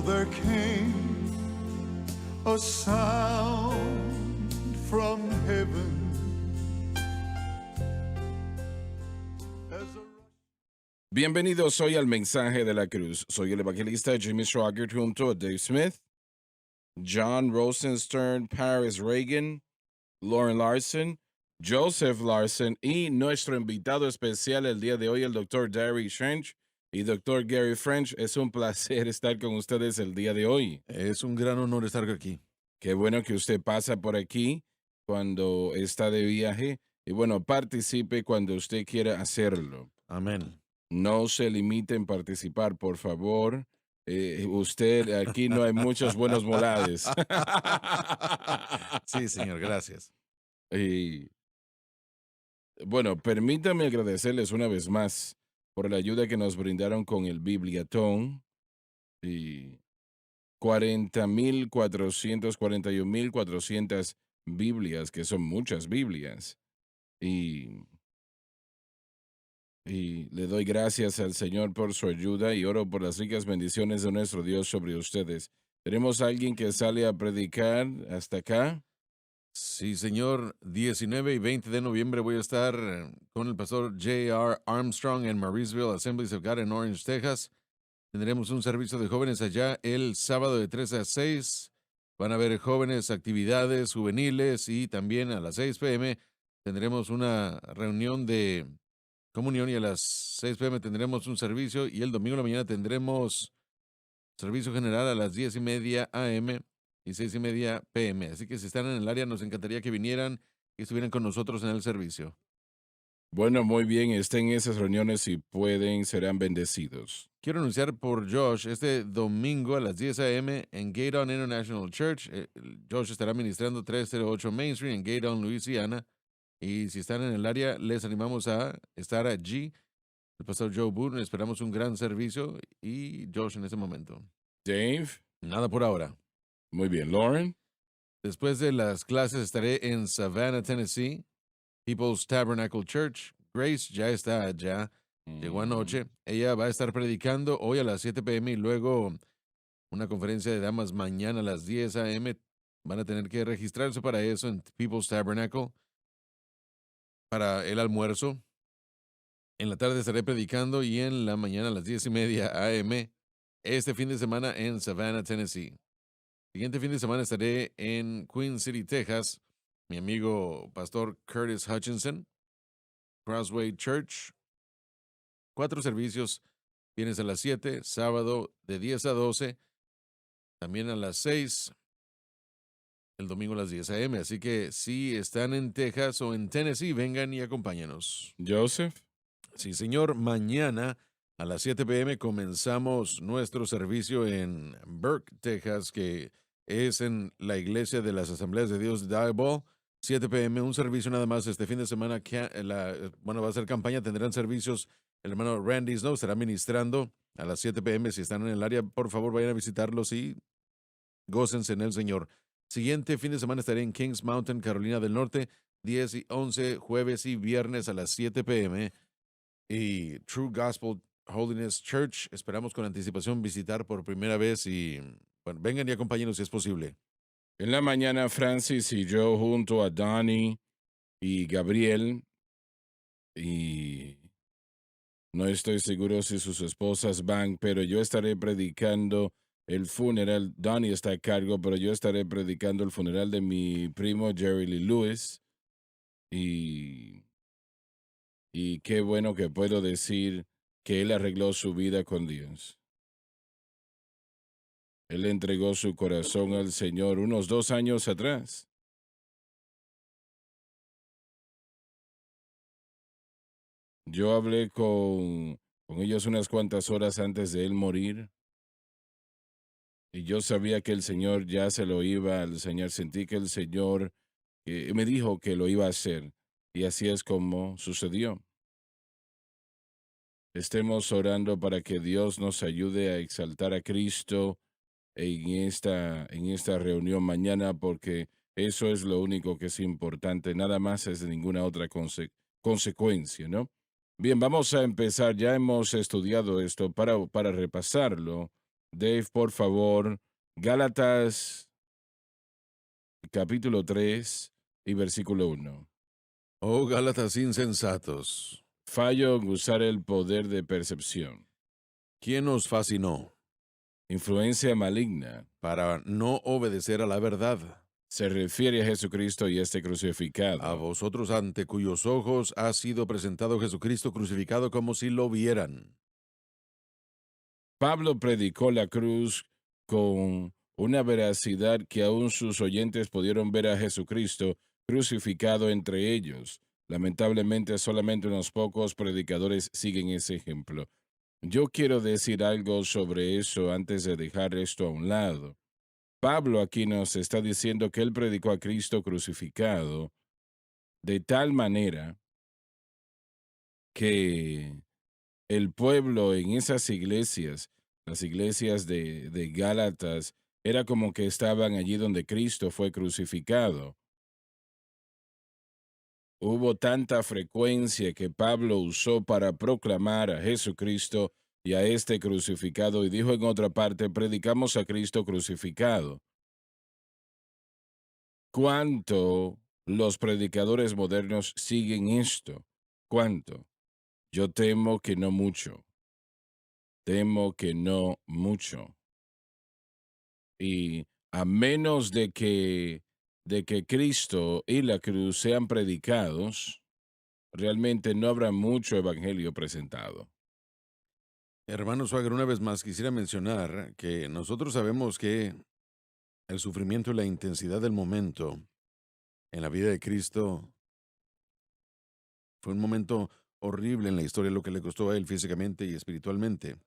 there came a sound from heaven as a... Bienvenidos hoy al Mensaje de la Cruz. Soy el evangelista Jimmy Schwaggart junto a Dave Smith, John Rosenstern, Paris Reagan, Lauren Larson, Joseph Larson y nuestro invitado especial el día de hoy, el Dr. Derry French y Dr. Gary French. Es un placer estar con ustedes el día de hoy. Es un gran honor estar aquí. Qué bueno que usted pasa por aquí cuando está de viaje y bueno, participe cuando usted quiera hacerlo. Amén. No se limite en participar, por favor. Usted, aquí no hay muchos buenos molades. Sí, señor, gracias. Y bueno, permítame agradecerles una vez más por la ayuda que nos brindaron con el Bibliatón y 40,441,400 Biblias, que son muchas Biblias. Y le doy gracias al Señor por su ayuda y oro por las ricas bendiciones de nuestro Dios sobre ustedes. ¿Tenemos a alguien que sale a predicar hasta acá? Sí, señor, 19 y 20 de noviembre voy a estar con el pastor J.R. Armstrong en Mauriceville Assemblies of God en Orange, Texas. Tendremos un servicio de jóvenes allá el sábado de 3 a 6. Van a haber jóvenes, actividades juveniles y también a las 6 p.m. tendremos una reunión de comunión y a las 6 p.m. tendremos un servicio y el domingo en la mañana tendremos servicio general a las 10:30 a.m. y 6:30 p.m. Así que si están en el área nos encantaría que vinieran y estuvieran con nosotros en el servicio. Bueno, muy bien, estén en esas reuniones si pueden, serán bendecidos. Quiero anunciar por Josh este domingo a las 10 a.m. en Gaydon International Church. Josh estará ministrando 308 Main Street en Gaydon, Louisiana. Y si están en el área, les animamos a estar allí. El pastor Joe Boone, esperamos un gran servicio y Josh en ese momento. Dave, Nada por ahora. muy bien. Lauren, Después de las clases estaré en Savannah, Tennessee, People's Tabernacle Church. Grace ya está allá, llegó anoche. Ella va a estar predicando hoy a las 7 p.m. y luego una conferencia de damas mañana a las 10 a.m. Van a tener que registrarse para eso en People's Tabernacle para el almuerzo. En la tarde estaré predicando y en la mañana a las 10:30 a.m. este fin de semana en Savannah, Tennessee. Siguiente fin de semana estaré en Queen City, Texas. Mi amigo pastor Curtis Hutchinson, Crossway Church. 4 servicios, viernes a las 7, sábado de 10 a 12, también a las 6, el domingo a las 10 a.m. Así que si están en Texas o en Tennessee, vengan y acompáñanos. Joseph. Sí, señor, mañana a las 7 p.m. comenzamos nuestro servicio en Burke, Texas, que es en la iglesia de las Asambleas de Dios de Diboll. 7 p.m., un servicio nada más este fin de semana. Va a ser campaña, tendrán servicios. El hermano Randy Snow estará ministrando a las 7 p.m. Si están en el área, por favor, vayan a visitarlos y gócense en el Señor. Siguiente fin de semana estaré en Kings Mountain, Carolina del Norte, 10 y 11, jueves y viernes a las 7 p.m. Y True Gospel Holiness Church, esperamos con anticipación visitar por primera vez y bueno, vengan y acompáñenos si es posible. En la mañana, Francis y yo junto a Donnie y Gabriel, y no estoy seguro si sus esposas van, pero yo estaré predicando el funeral. Donnie está a cargo, pero yo estaré predicando el funeral de mi primo Jerry Lee Lewis. Y qué bueno que puedo decir que él arregló su vida con Dios. Él entregó su corazón al Señor unos 2 años atrás. Yo hablé con ellos unas cuantas horas antes de él morir. Y yo sabía que el Señor ya se lo iba a enseñar. Sentí que el Señor me dijo que lo iba a hacer. Y así es como sucedió. Estemos orando para que Dios nos ayude a exaltar a Cristo en esta reunión mañana, porque eso es lo único que es importante. Nada más es ninguna otra consecuencia, ¿no? Bien, vamos a empezar. Ya hemos estudiado esto para repasarlo. Dave, por favor, Gálatas capítulo 3 y versículo 1. Oh Gálatas insensatos, Fallo en usar el poder de percepción. ¿quién os fascinó Influencia maligna. para no obedecer a la verdad? Se refiere a Jesucristo y este A crucificado. vosotros ante cuyos ojos ha sido presentado Jesucristo crucificado como si lo vieran. Pablo predicó la cruz con una veracidad que aún sus oyentes pudieron ver a Jesucristo crucificado entre ellos. Lamentablemente, solamente unos pocos predicadores siguen ese ejemplo. Yo quiero decir algo sobre eso antes de dejar esto a un lado. Pablo aquí nos está diciendo que él predicó a Cristo crucificado de tal manera que el pueblo en esas iglesias, las iglesias de Gálatas, era como que estaban allí donde Cristo fue crucificado. Hubo tanta frecuencia que Pablo usó para proclamar a Jesucristo y a este crucificado y dijo en otra parte, predicamos a Cristo crucificado. ¿Cuánto los predicadores modernos siguen esto? ¿Cuánto? Yo temo que no mucho. Temo que no mucho. Y a menos de que Cristo y la cruz sean predicados, realmente no habrá mucho evangelio presentado. Hermano Swagger, una vez más quisiera mencionar que nosotros sabemos que el sufrimiento y la intensidad del momento en la vida de Cristo fue un momento horrible en la historia, lo que le costó a él físicamente y espiritualmente.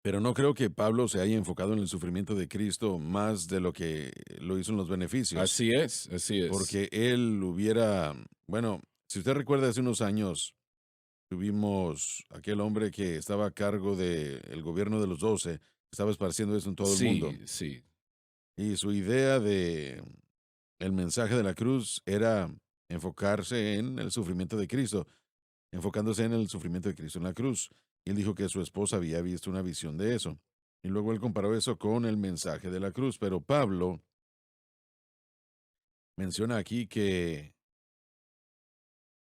Pero no creo que Pablo se haya enfocado en el sufrimiento de Cristo más de lo que lo hizo en los beneficios, Así es, así es. porque él hubiera, bueno, si usted recuerda hace unos años, tuvimos aquel hombre que estaba a cargo del gobierno de los 12, estaba esparciendo eso en todo el mundo. Sí, sí. Y su idea de el mensaje de la cruz era enfocarse en el sufrimiento de Cristo, enfocándose en el sufrimiento de Cristo en la cruz. Y él dijo que su esposa había visto una visión de eso. Y luego él comparó eso con el mensaje de la cruz. Pero Pablo menciona aquí que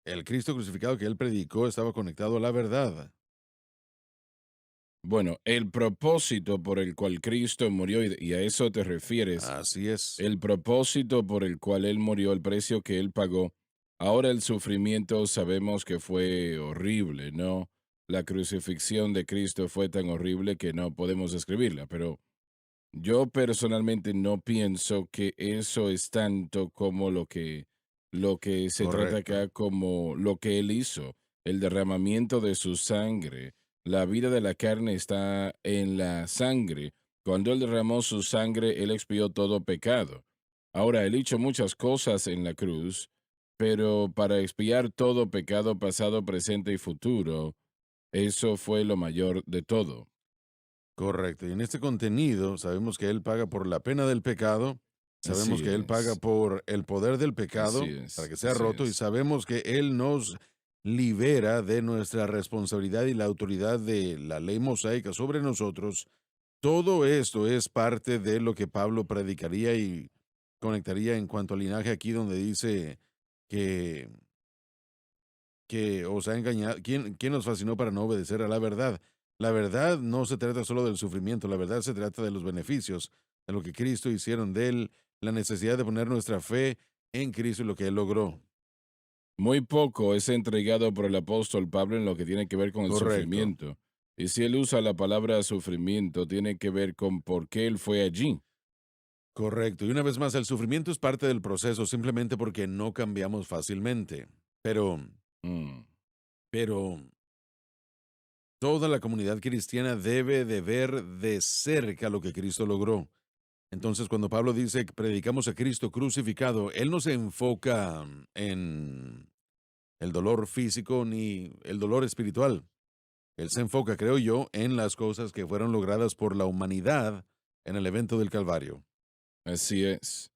el Cristo crucificado que él predicó estaba conectado a la verdad. Bueno, el propósito por el cual Cristo murió, y a eso te refieres, Así es. el propósito por el cual Él murió, el precio que Él pagó. Ahora el sufrimiento sabemos que fue horrible, ¿no? La crucifixión de Cristo fue tan horrible que no podemos describirla, pero yo personalmente no pienso que eso es tanto como lo que se trata Correcto. acá, como lo que Él hizo, el derramamiento de su sangre. La vida de la carne está en la sangre. Cuando Él derramó su sangre, Él expió todo pecado. Ahora, Él hizo muchas cosas en la cruz, pero para expiar todo pecado pasado, presente y futuro, eso fue lo mayor de todo. Correcto. Y en este contenido sabemos que Él paga por la pena del pecado, sabemos Así que Él paga es, por el poder del así pecado para es, que sea así roto y es. sabemos que Él nos libera de nuestra responsabilidad y la autoridad de la ley mosaica sobre nosotros. Todo esto es parte de lo que Pablo predicaría y conectaría en cuanto al linaje aquí donde dice que os ha engañado, ¿quién nos fascinó para no obedecer a la verdad? La verdad no se trata solo del sufrimiento, la verdad se trata de los beneficios, de lo que Cristo hicieron de él, la necesidad de poner nuestra fe en Cristo y lo que él logró. Muy poco es entregado por el apóstol Pablo en lo que tiene que ver con el Correcto, sufrimiento. Y si él usa la palabra sufrimiento, tiene que ver con por qué él fue allí. correcto. Y una vez más, el sufrimiento es parte del proceso simplemente porque no cambiamos fácilmente. Mm, Pero toda la comunidad cristiana debe de ver de cerca lo que Cristo logró. Entonces, cuando Pablo dice que predicamos a Cristo crucificado, él no se enfoca en el dolor físico ni el dolor espiritual. Él se enfoca, creo yo, en las cosas que fueron logradas por la humanidad en el evento del Calvario. así es.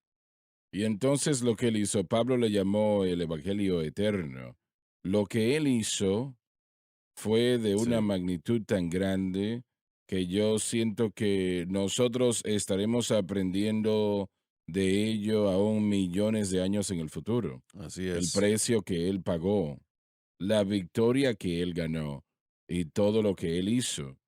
Y entonces lo que él hizo, Pablo le llamó el Evangelio eterno. Lo que él hizo fue de una Sí, magnitud tan grande que yo siento que nosotros estaremos aprendiendo de ello aún millones de años en el futuro. Así El es. precio que él pagó, la victoria que él ganó y todo lo que él hizo.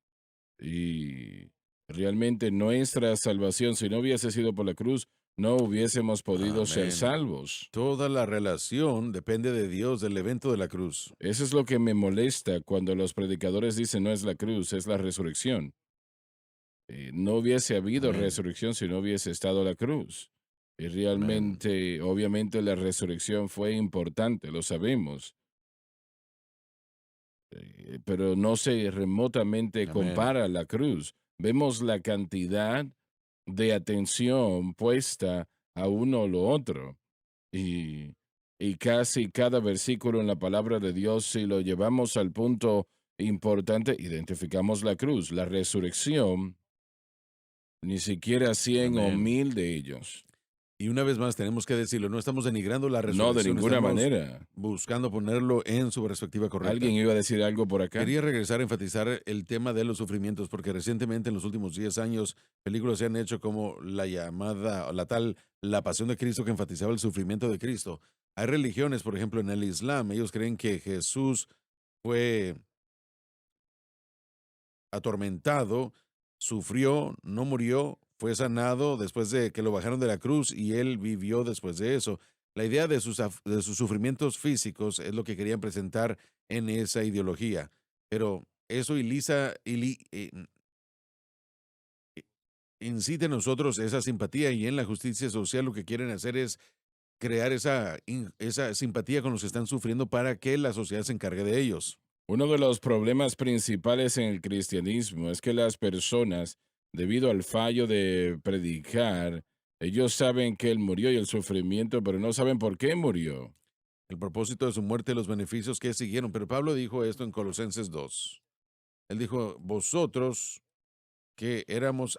Y realmente nuestra salvación, si no hubiese sido por la cruz, no hubiésemos podido ser Amén. salvos. Toda la relación depende de Dios, del evento de la cruz. Eso es lo que me molesta cuando los predicadores dicen no es la cruz, es la resurrección. No hubiese habido Amén. resurrección si no hubiese estado la cruz. Y Amén. realmente, obviamente la resurrección fue importante, lo sabemos, pero no se remotamente Amén. compara a la cruz. Vemos la cantidad de atención puesta a uno o lo otro. Y, y casi cada versículo en la palabra de Dios, si lo llevamos al punto importante, identificamos la cruz, la resurrección, ni siquiera 100 o Amén. 1000 de ellos. Y una vez más tenemos que decirlo, no estamos denigrando la No, de resurrección, ninguna estamos manera. buscando ponerlo en su perspectiva correcta. ¿Alguien iba a decir algo por acá? Quería regresar a enfatizar el tema de los sufrimientos, porque recientemente, en los últimos 10 años, películas se han hecho como la llamada, o la tal, La Pasión de Cristo, que enfatizaba el sufrimiento de Cristo. Hay religiones, por ejemplo, en el Islam, ellos creen que Jesús fue atormentado, sufrió, no murió, fue sanado después de que lo bajaron de la cruz y él vivió después de eso. La idea de de sus sufrimientos físicos es lo que querían presentar en esa ideología, pero eso incita en nosotros esa simpatía y en la justicia social lo que quieren hacer es crear esa simpatía con los que están sufriendo para que la sociedad se encargue de ellos. Uno de los problemas principales en el cristianismo es que las personas, debido al fallo de predicar, ellos saben que él murió y el sufrimiento, pero no saben por qué murió. El propósito de su muerte y los beneficios que siguieron. Pero Pablo dijo esto en Colosenses 2. Él dijo, vosotros que éramos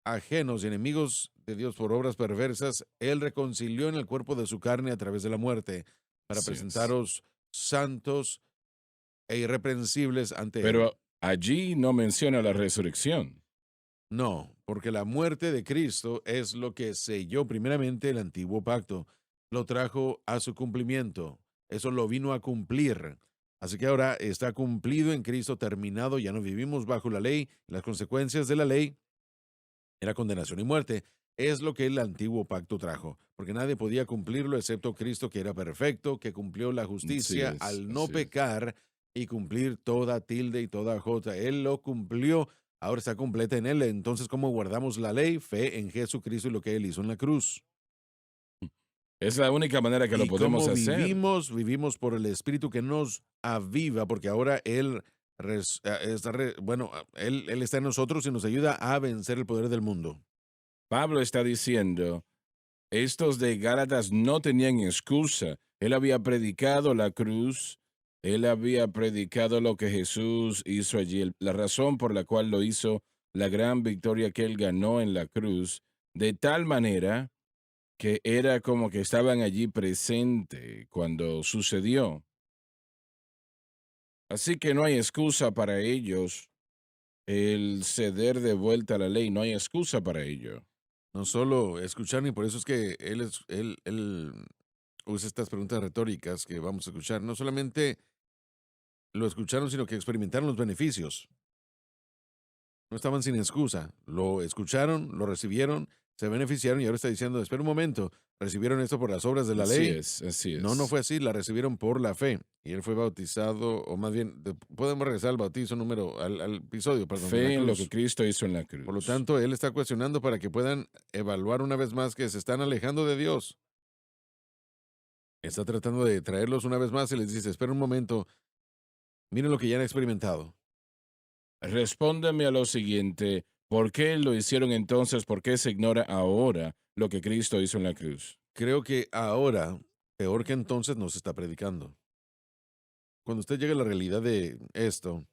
ajenos y enemigos de Dios por obras perversas, Él reconcilió en el cuerpo de su carne a través de la muerte, para Así es. presentaros santos e irreprensibles ante Él. Pero allí no menciona la resurrección. No, porque la muerte de Cristo es lo que selló primeramente el antiguo pacto, lo trajo a su cumplimiento, eso lo vino a cumplir. Así que ahora está cumplido en Cristo, terminado, ya no vivimos bajo la ley, las consecuencias de la ley era condenación y muerte. Es lo que el antiguo pacto trajo, porque nadie podía cumplirlo excepto Cristo, que era perfecto, que cumplió la Así justicia es, al no así es. pecar y cumplir toda tilde y toda jota. Él lo cumplió, ahora está completa en él. Entonces, ¿cómo guardamos la ley? Fe en Jesucristo y lo que él hizo en la cruz. Es la única manera que lo Y podemos cómo hacer. vivimos por el Espíritu que nos aviva, porque ahora Él él está en nosotros y nos ayuda a vencer el poder del mundo. Pablo está diciendo, estos de Gálatas no tenían excusa. Él había predicado la cruz, él había predicado lo que Jesús hizo allí, la razón por la cual lo hizo, la gran victoria que él ganó en la cruz, de tal manera que era como que estaban allí presente cuando sucedió. Así que no hay excusa para ellos el ceder de vuelta a la ley, no hay excusa para ello. No solo escuchar, y por eso es que él usa estas preguntas retóricas que vamos a escuchar. No solamente lo escucharon, sino que experimentaron los beneficios. No estaban sin excusa. Lo escucharon, lo recibieron, se beneficiaron y ahora está diciendo, espera un momento, ¿recibieron esto por las obras de la Así ley? es, así No, no es. fue así, la recibieron por la fe. Y él fue bautizado, o más bien, podemos regresar al bautizo al episodio, perdón, de la Fe en lo que cruz. Cristo hizo en la Por lo cruz. tanto, él está cuestionando para que puedan evaluar una vez más que se están alejando de Dios. Está tratando de traerlos una vez más y les dice, espera un momento, miren lo que ya han experimentado. Respóndeme a lo siguiente, ¿por qué lo hicieron entonces? ¿Por qué se ignora ahora lo que Cristo hizo en la cruz? Creo que ahora, peor que entonces, nos está predicando. Cuando usted llega a la realidad de esto,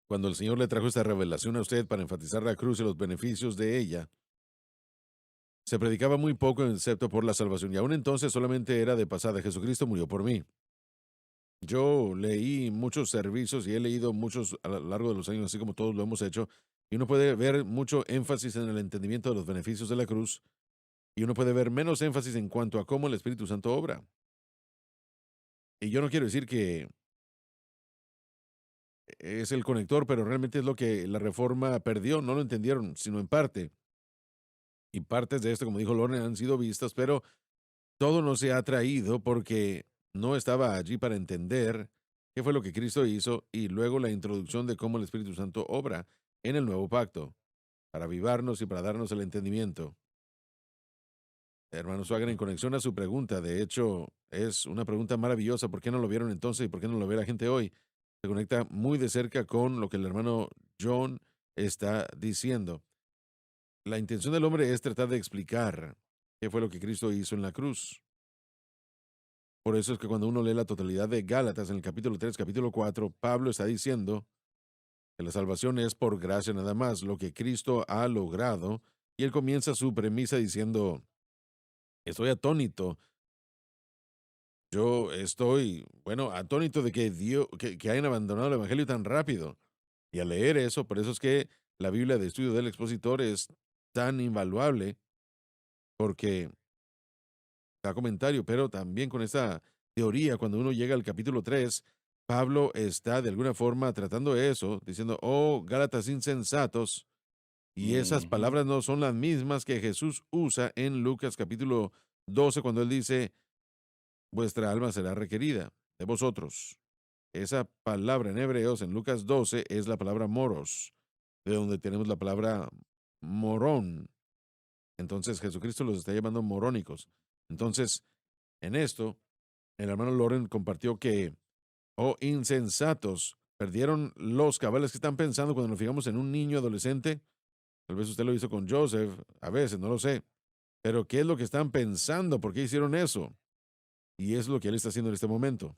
cuando el Señor le trajo esta revelación a usted para enfatizar la cruz y los beneficios de ella, se predicaba muy poco excepto por la salvación. Y aún entonces solamente era de pasada. Jesucristo murió por mí. Yo leí muchos servicios y he leído muchos a lo largo de los años, así como todos lo hemos hecho, y uno puede ver mucho énfasis en el entendimiento de los beneficios de la cruz, y uno puede ver menos énfasis en cuanto a cómo el Espíritu Santo obra. Y yo no quiero decir que es el conector, pero realmente es lo que la reforma perdió, no lo entendieron, sino en parte. Y partes de esto, como dijo Loren, han sido vistas, pero todo no se ha traído porque no estaba allí para entender qué fue lo que Cristo hizo y luego la introducción de cómo el Espíritu Santo obra en el nuevo pacto, para avivarnos y para darnos el entendimiento. Hermano Swagger, en conexión a su pregunta, de hecho, es una pregunta maravillosa. ¿Por qué no lo vieron entonces y por qué no lo ve la gente hoy? Se conecta muy de cerca con lo que el hermano John está diciendo. La intención del hombre es tratar de explicar qué fue lo que Cristo hizo en la cruz. Por eso es que cuando uno lee la totalidad de Gálatas en el capítulo 3, capítulo 4, Pablo está diciendo que la salvación es por gracia nada más, lo que Cristo ha logrado. Y él comienza su premisa diciendo, estoy atónito. Yo estoy, bueno, atónito de que, que hayan abandonado el Evangelio tan rápido. Y al leer eso, por eso es que la Biblia de estudio del expositor es tan invaluable, porque da comentario, pero también con esta teoría, cuando uno llega al capítulo 3, Pablo está de alguna forma tratando eso, diciendo, oh, Gálatas insensatos, y esas Ujú. palabras no son las mismas que Jesús usa en Lucas capítulo 12, cuando él dice, vuestra alma será requerida de vosotros. Esa palabra en hebreos, en Lucas 12, es la palabra moros, de donde tenemos la palabra morón. Entonces Jesucristo los está llamando morónicos. Entonces, en esto, el hermano Loren compartió que, oh insensatos, perdieron los cabales que están pensando cuando nos fijamos en un niño adolescente. Tal vez usted lo hizo con Joseph, a veces, no lo sé. Pero ¿qué es lo que están pensando? ¿Por qué hicieron eso? Y es lo que él está haciendo en este momento.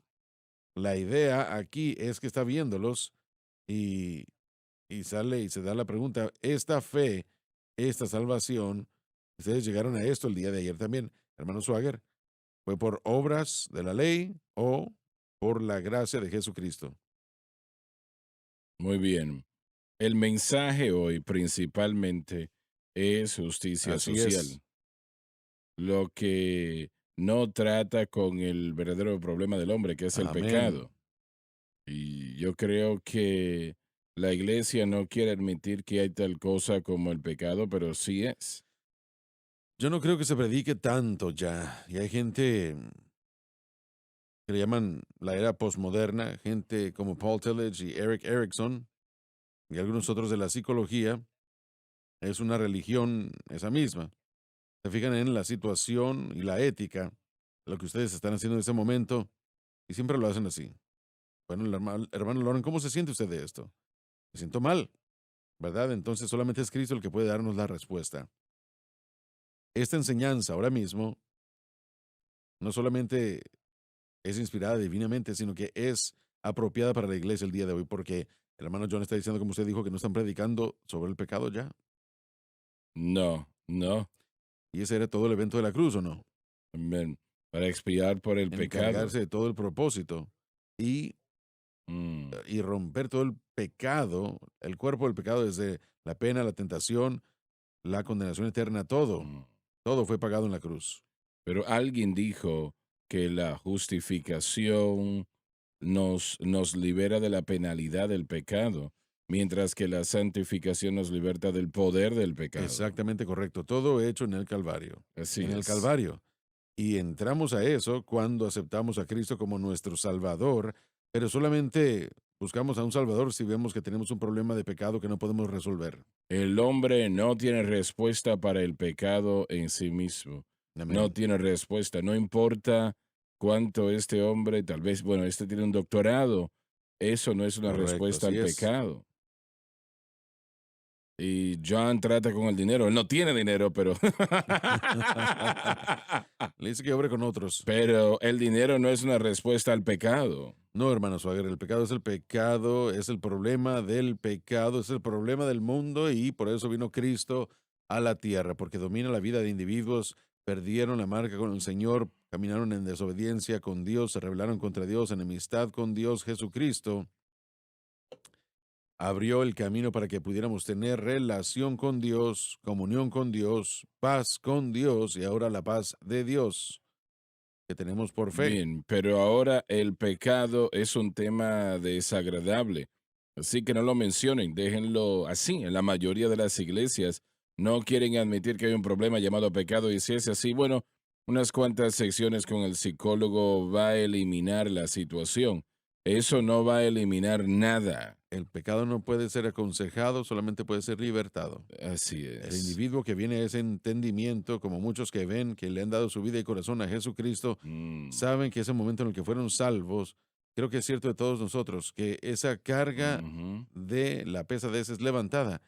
La idea aquí es que está viéndolos y, y sale y se da la pregunta, esta fe, esta salvación, ustedes llegaron a esto el día de ayer también, hermano Swagger, ¿fue por obras de la ley o por la gracia de Jesucristo? Muy bien. El mensaje hoy principalmente es justicia Así es. social, lo que no trata con el verdadero problema del hombre, que es el Amén. pecado. Y yo creo que la iglesia no quiere admitir que hay tal cosa como el pecado, pero sí es. Yo no creo que se predique tanto ya. Y hay gente que le llaman la era posmoderna, gente como Paul Tillich y Eric Erickson y algunos otros de la psicología. Es una religión esa misma. Se fijan en la situación y la ética, lo que ustedes están haciendo en ese momento, y siempre lo hacen así. Bueno, el hermano Loren, ¿cómo se siente usted de esto? Me siento mal, ¿verdad? Entonces solamente es Cristo el que puede darnos la respuesta. Esta enseñanza ahora mismo no solamente es inspirada divinamente, sino que es apropiada para la iglesia el día de hoy, porque el hermano John está diciendo, como usted dijo, que no están predicando sobre el pecado ya. No, no. Y ese era todo el evento de la cruz, ¿o no? Amén. Para expiar por el pecado. Encargarse de todo el propósito y, Mm, y romper todo el pecado, el cuerpo del pecado, desde la pena, la tentación, la condenación eterna, todo. mm. Todo fue pagado en la cruz. Pero alguien dijo que la justificación nos libera de la penalidad del pecado, mientras que la santificación nos liberta del poder del pecado. Exactamente correcto. Todo hecho en el Calvario. Así En el es. Calvario. Y entramos a eso cuando aceptamos a Cristo como nuestro Salvador, pero solamente buscamos a un Salvador si vemos que tenemos un problema de pecado que no podemos resolver. El hombre no tiene respuesta para el pecado en sí mismo. No Amén. tiene respuesta. No importa cuánto este hombre, tal vez, bueno, este tiene un doctorado. Eso no es una Correcto, respuesta así al es. pecado. Y John trata con el dinero. Él no tiene dinero, pero Le dice que obre con otros. pero el dinero no es una respuesta al pecado. No, hermano Swagger, el pecado es el pecado, es el problema del pecado, es el problema del mundo y por eso vino Cristo a la tierra, porque domina la vida de individuos, perdieron la marca con el Señor, caminaron en desobediencia con Dios, se rebelaron contra Dios, enemistad con Dios. Jesucristo abrió el camino para que pudiéramos tener relación con Dios, comunión con Dios, paz con Dios y ahora la paz de Dios que tenemos por fe. Bien, pero ahora el pecado es un tema desagradable, así que no lo mencionen, déjenlo así. En la mayoría de las iglesias no quieren admitir que hay un problema llamado pecado y si es así, bueno, unas cuantas secciones con el psicólogo va a eliminar la situación. Eso no va a eliminar nada. El pecado no puede ser aconsejado, solamente puede ser libertado. Así El es. individuo que viene a ese entendimiento, como muchos que ven que le han dado su vida y corazón a Jesucristo, Mm, saben que ese momento en el que fueron salvos, creo que es cierto de todos nosotros, que esa carga ujú, de la pesadez es levantada.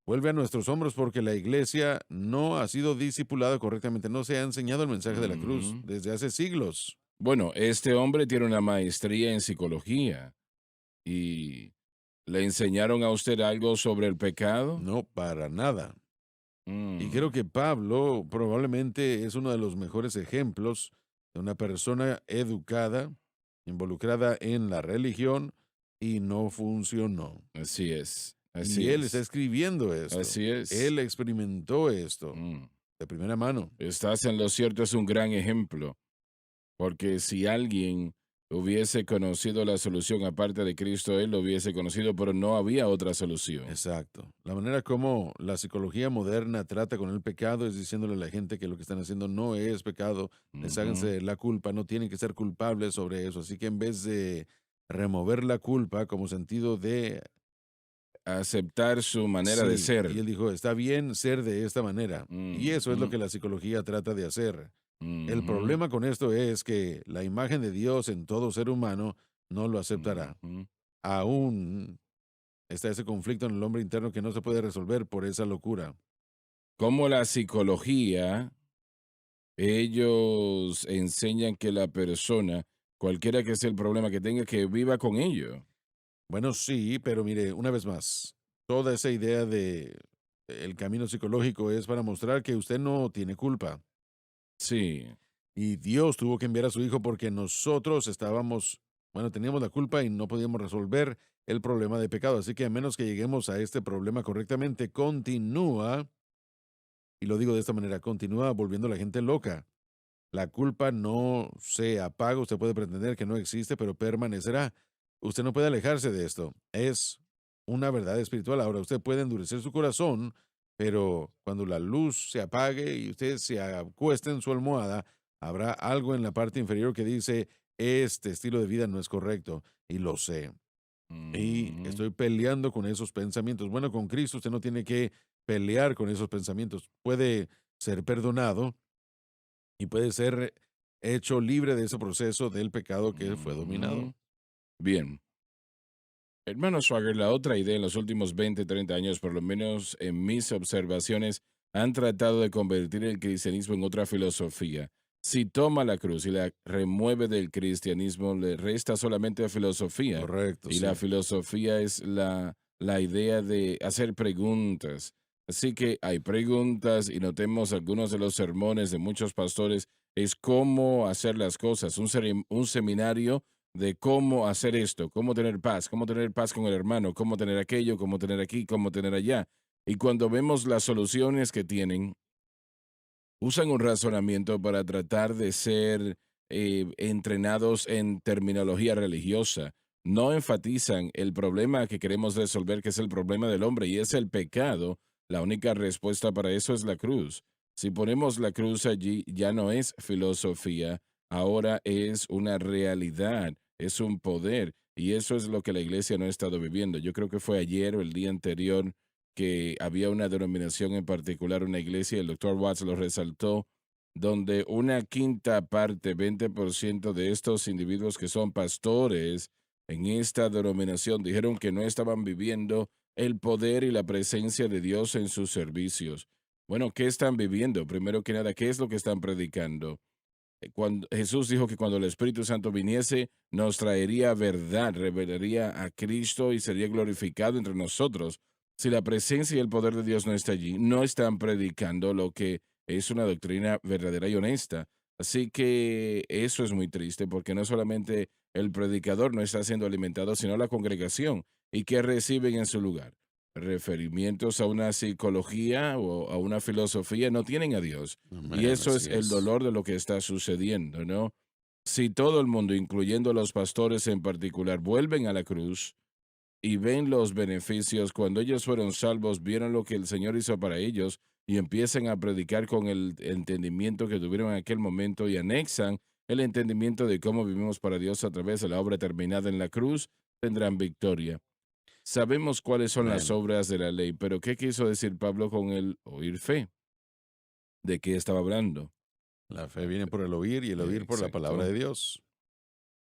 Vuelve a nuestros hombros porque la iglesia no ha sido discipulada correctamente, no se ha enseñado el mensaje de la cruz ujú. desde hace siglos. Bueno, este hombre tiene una maestría en psicología y le enseñaron a usted algo sobre el pecado. No, para nada. Y Mm, creo que Pablo probablemente es uno de los mejores ejemplos de una persona educada, involucrada en la religión y no funcionó. así es, Y así él está es, escribiendo esto. así es. Él experimentó esto Mm, de primera mano. estás en lo cierto, es un gran ejemplo, porque si alguien hubiese conocido la solución aparte de Cristo, él lo hubiese conocido, pero no había otra solución. Exacto. La manera como la psicología moderna trata con el pecado es diciéndole a la gente que lo que están haciendo no es pecado, Ujú. desháganse la culpa, no tienen que ser culpables sobre eso. Así que en vez de remover la culpa como sentido de, Aceptar su manera de sí, ser. y él dijo, está bien ser de esta manera. Y eso es lo Ujú, que la psicología trata de hacer. El ujú, problema con esto es que la imagen de Dios en todo ser humano no lo aceptará. ujú. Aún está ese conflicto en el hombre interno que no se puede resolver por esa locura. Como la psicología, ellos enseñan que la persona, cualquiera que sea el problema que tenga, que viva con ello. Bueno, sí, pero mire, una vez más, toda esa idea de el camino psicológico es para mostrar que usted no tiene culpa. Sí. Y Dios tuvo que enviar a su hijo porque nosotros estábamos, bueno, teníamos la culpa y no podíamos resolver el problema de pecado. Así que a menos que lleguemos a este problema correctamente, continúa, y lo digo de esta manera, continúa volviendo a la gente loca. La culpa no se apaga, usted puede pretender que no existe, pero permanecerá. Usted no puede alejarse de esto. Es una verdad espiritual. Ahora, usted puede endurecer su corazón, pero cuando la luz se apague y usted se acueste en su almohada, habrá algo en la parte inferior que dice, este estilo de vida no es correcto, y lo sé. Y Ujú. estoy peleando con esos pensamientos. Bueno, con Cristo usted no tiene que pelear con esos pensamientos. Puede ser perdonado y puede ser hecho libre de ese proceso del pecado que fue dominado. Ujú. Bien. Hermano Swagger, la otra idea en los últimos 20, 30 años, por lo menos en mis observaciones, han tratado de convertir el cristianismo en otra filosofía. Si toma la cruz y la remueve del cristianismo, le resta solamente filosofía. Correcto, Y la sí. filosofía es la idea de hacer preguntas. Así que hay preguntas y notemos algunos de los sermones de muchos pastores, es cómo hacer las cosas. Un seminario de cómo hacer esto, cómo tener paz con el hermano, cómo tener aquello, cómo tener aquí, cómo tener allá. Y cuando vemos las soluciones que tienen, usan un razonamiento para tratar de ser entrenados en terminología religiosa. No enfatizan el problema que queremos resolver, que es el problema del hombre, y es el pecado. La única respuesta para eso es la cruz. Si ponemos la cruz allí, ya no es filosofía, ahora es una realidad, es un poder, y eso es lo que la iglesia no ha estado viviendo. Yo creo que fue ayer o el día anterior que había una denominación en particular, una iglesia, el doctor Watts lo resaltó, donde una quinta parte, 20% de estos individuos que son pastores en esta denominación dijeron que no estaban viviendo el poder y la presencia de Dios en sus servicios. Bueno, ¿qué están viviendo? Primero que nada, ¿qué es lo que están predicando? Cuando Jesús dijo que cuando el Espíritu Santo viniese, nos traería verdad, revelaría a Cristo y sería glorificado entre nosotros. Si la presencia y el poder de Dios no está allí, no están predicando lo que es una doctrina verdadera y honesta. Así que eso es muy triste porque no solamente el predicador no está siendo alimentado, sino la congregación. ¿Y qué reciben en su lugar? Referimientos a una psicología o a una filosofía, no tienen a Dios. Y Amén, eso así es el es. dolor de lo que está sucediendo, ¿no? Si todo el mundo, incluyendo los pastores en particular, vuelven a la cruz y ven los beneficios, cuando ellos fueron salvos, vieron lo que el Señor hizo para ellos y empiezan a predicar con el entendimiento que tuvieron en aquel momento y anexan el entendimiento de cómo vivimos para Dios a través de la obra terminada en la cruz, tendrán victoria. Sabemos cuáles son las Amén. obras de la ley, pero ¿qué quiso decir Pablo con el oír fe? ¿De qué estaba hablando? La fe viene por el oír y el oír por la palabra Exacto. de Dios.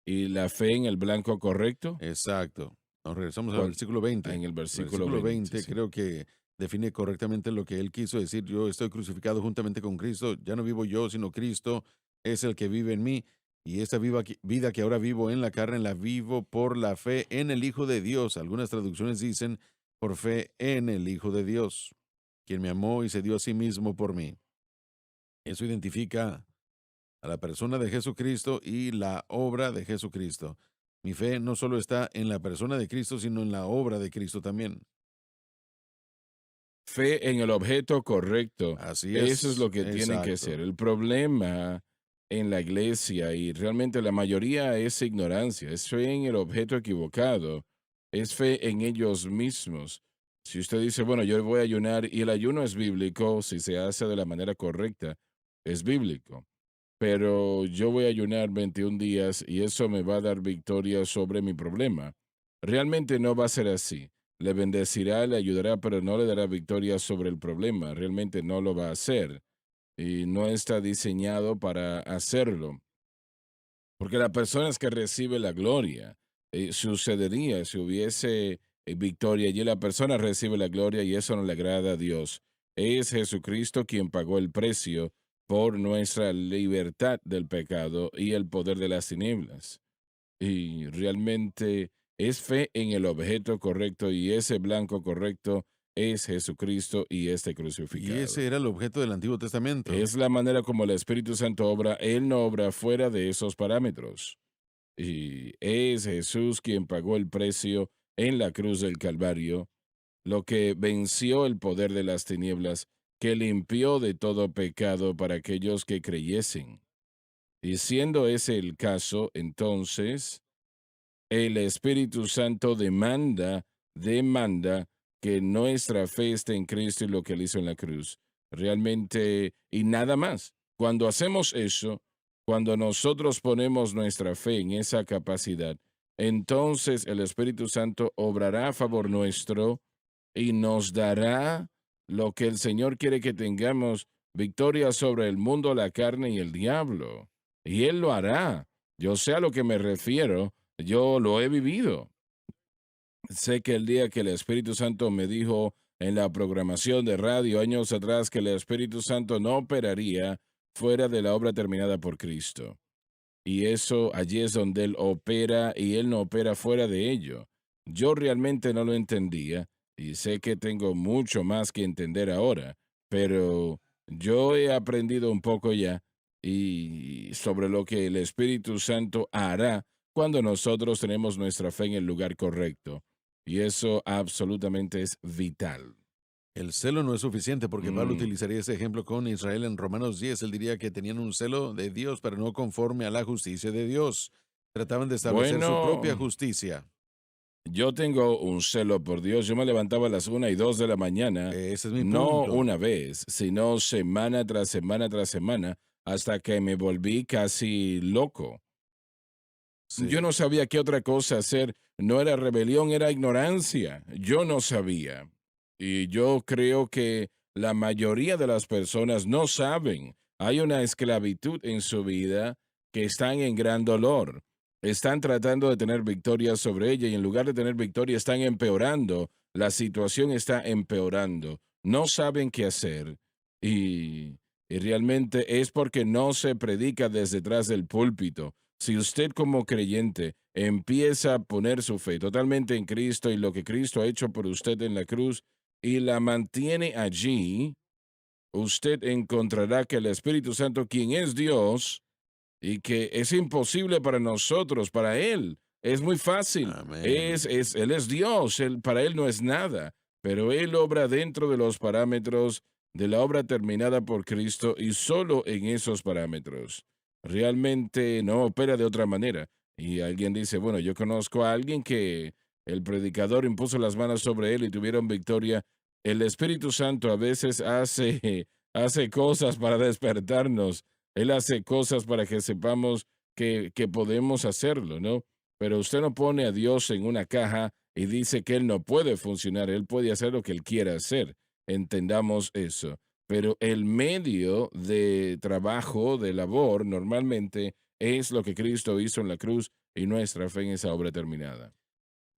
¿Y la fe en el blanco correcto? Exacto. Nos regresamos al ¿Cuál? versículo 20. En el El versículo versículo 20, 20 sí. creo que define correctamente lo que él quiso decir. Yo estoy crucificado juntamente con Cristo. Ya no vivo yo, sino Cristo es el que vive en mí. Y esta vida que ahora vivo en la carne, la vivo por la fe en el Hijo de Dios. Algunas traducciones dicen por fe en el Hijo de Dios, quien me amó y se dio a sí mismo por mí. Eso identifica a la persona de Jesucristo y la obra de Jesucristo. Mi fe no solo está en la persona de Cristo, sino en la obra de Cristo también. Fe en el objeto correcto. Así Eso es es, lo que tienen que ser. exacto. El problema en la iglesia, y realmente la mayoría es ignorancia, es fe en el objeto equivocado, es fe en ellos mismos. Si usted dice, bueno, yo voy a ayunar y el ayuno es bíblico, si se hace de la manera correcta, es bíblico. Pero yo voy a ayunar 21 días y eso me va a dar victoria sobre mi problema. Realmente no va a ser así. Le bendecirá, le ayudará, pero no le dará victoria sobre el problema. Realmente no lo va a hacer y no está diseñado para hacerlo. Porque la persona es que recibe la gloria. Sucedería si hubiese victoria y la persona recibe la gloria y eso no le agrada a Dios. Es Jesucristo quien pagó el precio por nuestra libertad del pecado y el poder de las tinieblas. Y realmente es fe en el objeto correcto y ese blanco correcto es Jesucristo y este Y crucificado. ese era el objeto del Antiguo Testamento. Es la manera como el Espíritu Santo obra. Él no obra fuera de esos parámetros. Y es Jesús quien pagó el precio en la cruz del Calvario, lo que venció el poder de las tinieblas, que limpió de todo pecado para aquellos que creyesen. Y siendo ese el caso, entonces el Espíritu Santo demanda que nuestra fe esté en Cristo y lo que él hizo en la cruz. Realmente, y nada más. Cuando hacemos eso, cuando nosotros ponemos nuestra fe en esa capacidad, entonces el Espíritu Santo obrará a favor nuestro y nos dará lo que el Señor quiere que tengamos, victoria sobre el mundo, la carne y el diablo. Y Él lo hará. Yo sé a lo que me refiero, yo lo he vivido. Sé que el día que el Espíritu Santo me dijo en la programación de radio años atrás que el Espíritu Santo no operaría fuera de la obra terminada por Cristo. Y eso allí es donde Él opera y Él no opera fuera de ello. Yo realmente no lo entendía y sé que tengo mucho más que entender ahora, pero yo he aprendido un poco ya y sobre lo que el Espíritu Santo hará cuando nosotros tenemos nuestra fe en el lugar correcto. Y eso absolutamente es vital. El celo no es suficiente porque Pablo Mm, utilizaría ese ejemplo con Israel en Romanos 10. Él diría que tenían un celo de Dios, pero no conforme a la justicia de Dios. Trataban de establecer su propia Bueno, justicia. yo tengo un celo por Dios. Yo me levantaba a las 1 y 2 de la mañana, Ese es mi no punto. una vez, sino semana tras semana tras semana, hasta que me volví casi loco. Yo Sí. no sabía qué otra cosa hacer. No era rebelión, era ignorancia. Yo no sabía. Y yo creo que la mayoría de las personas no saben. Hay una esclavitud en su vida que están en gran dolor. Están tratando de tener victoria sobre ella y en lugar de tener victoria están empeorando. La situación está empeorando. No saben qué hacer. Y realmente es porque no se predica desde detrás del púlpito. Si usted como creyente empieza a poner su fe totalmente en Cristo y lo que Cristo ha hecho por usted en la cruz y la mantiene allí, usted encontrará que el Espíritu Santo, quien es Dios, y que es imposible para nosotros, para Él. Es muy fácil. Amén. Él es Dios, para Él no es nada, pero Él obra dentro de los parámetros de la obra terminada por Cristo y solo en esos parámetros. Realmente no opera de otra manera. Y alguien dice, bueno, yo conozco a alguien que el predicador impuso las manos sobre él y tuvieron victoria. El Espíritu Santo a veces hace cosas para despertarnos. Él hace cosas para que sepamos que podemos hacerlo, ¿no? Pero usted no pone a Dios en una caja y dice que Él no puede funcionar. Él puede hacer lo que Él quiera hacer. Entendamos eso. Pero el medio de trabajo, de labor, normalmente es lo que Cristo hizo en la cruz y nuestra fe en esa obra terminada.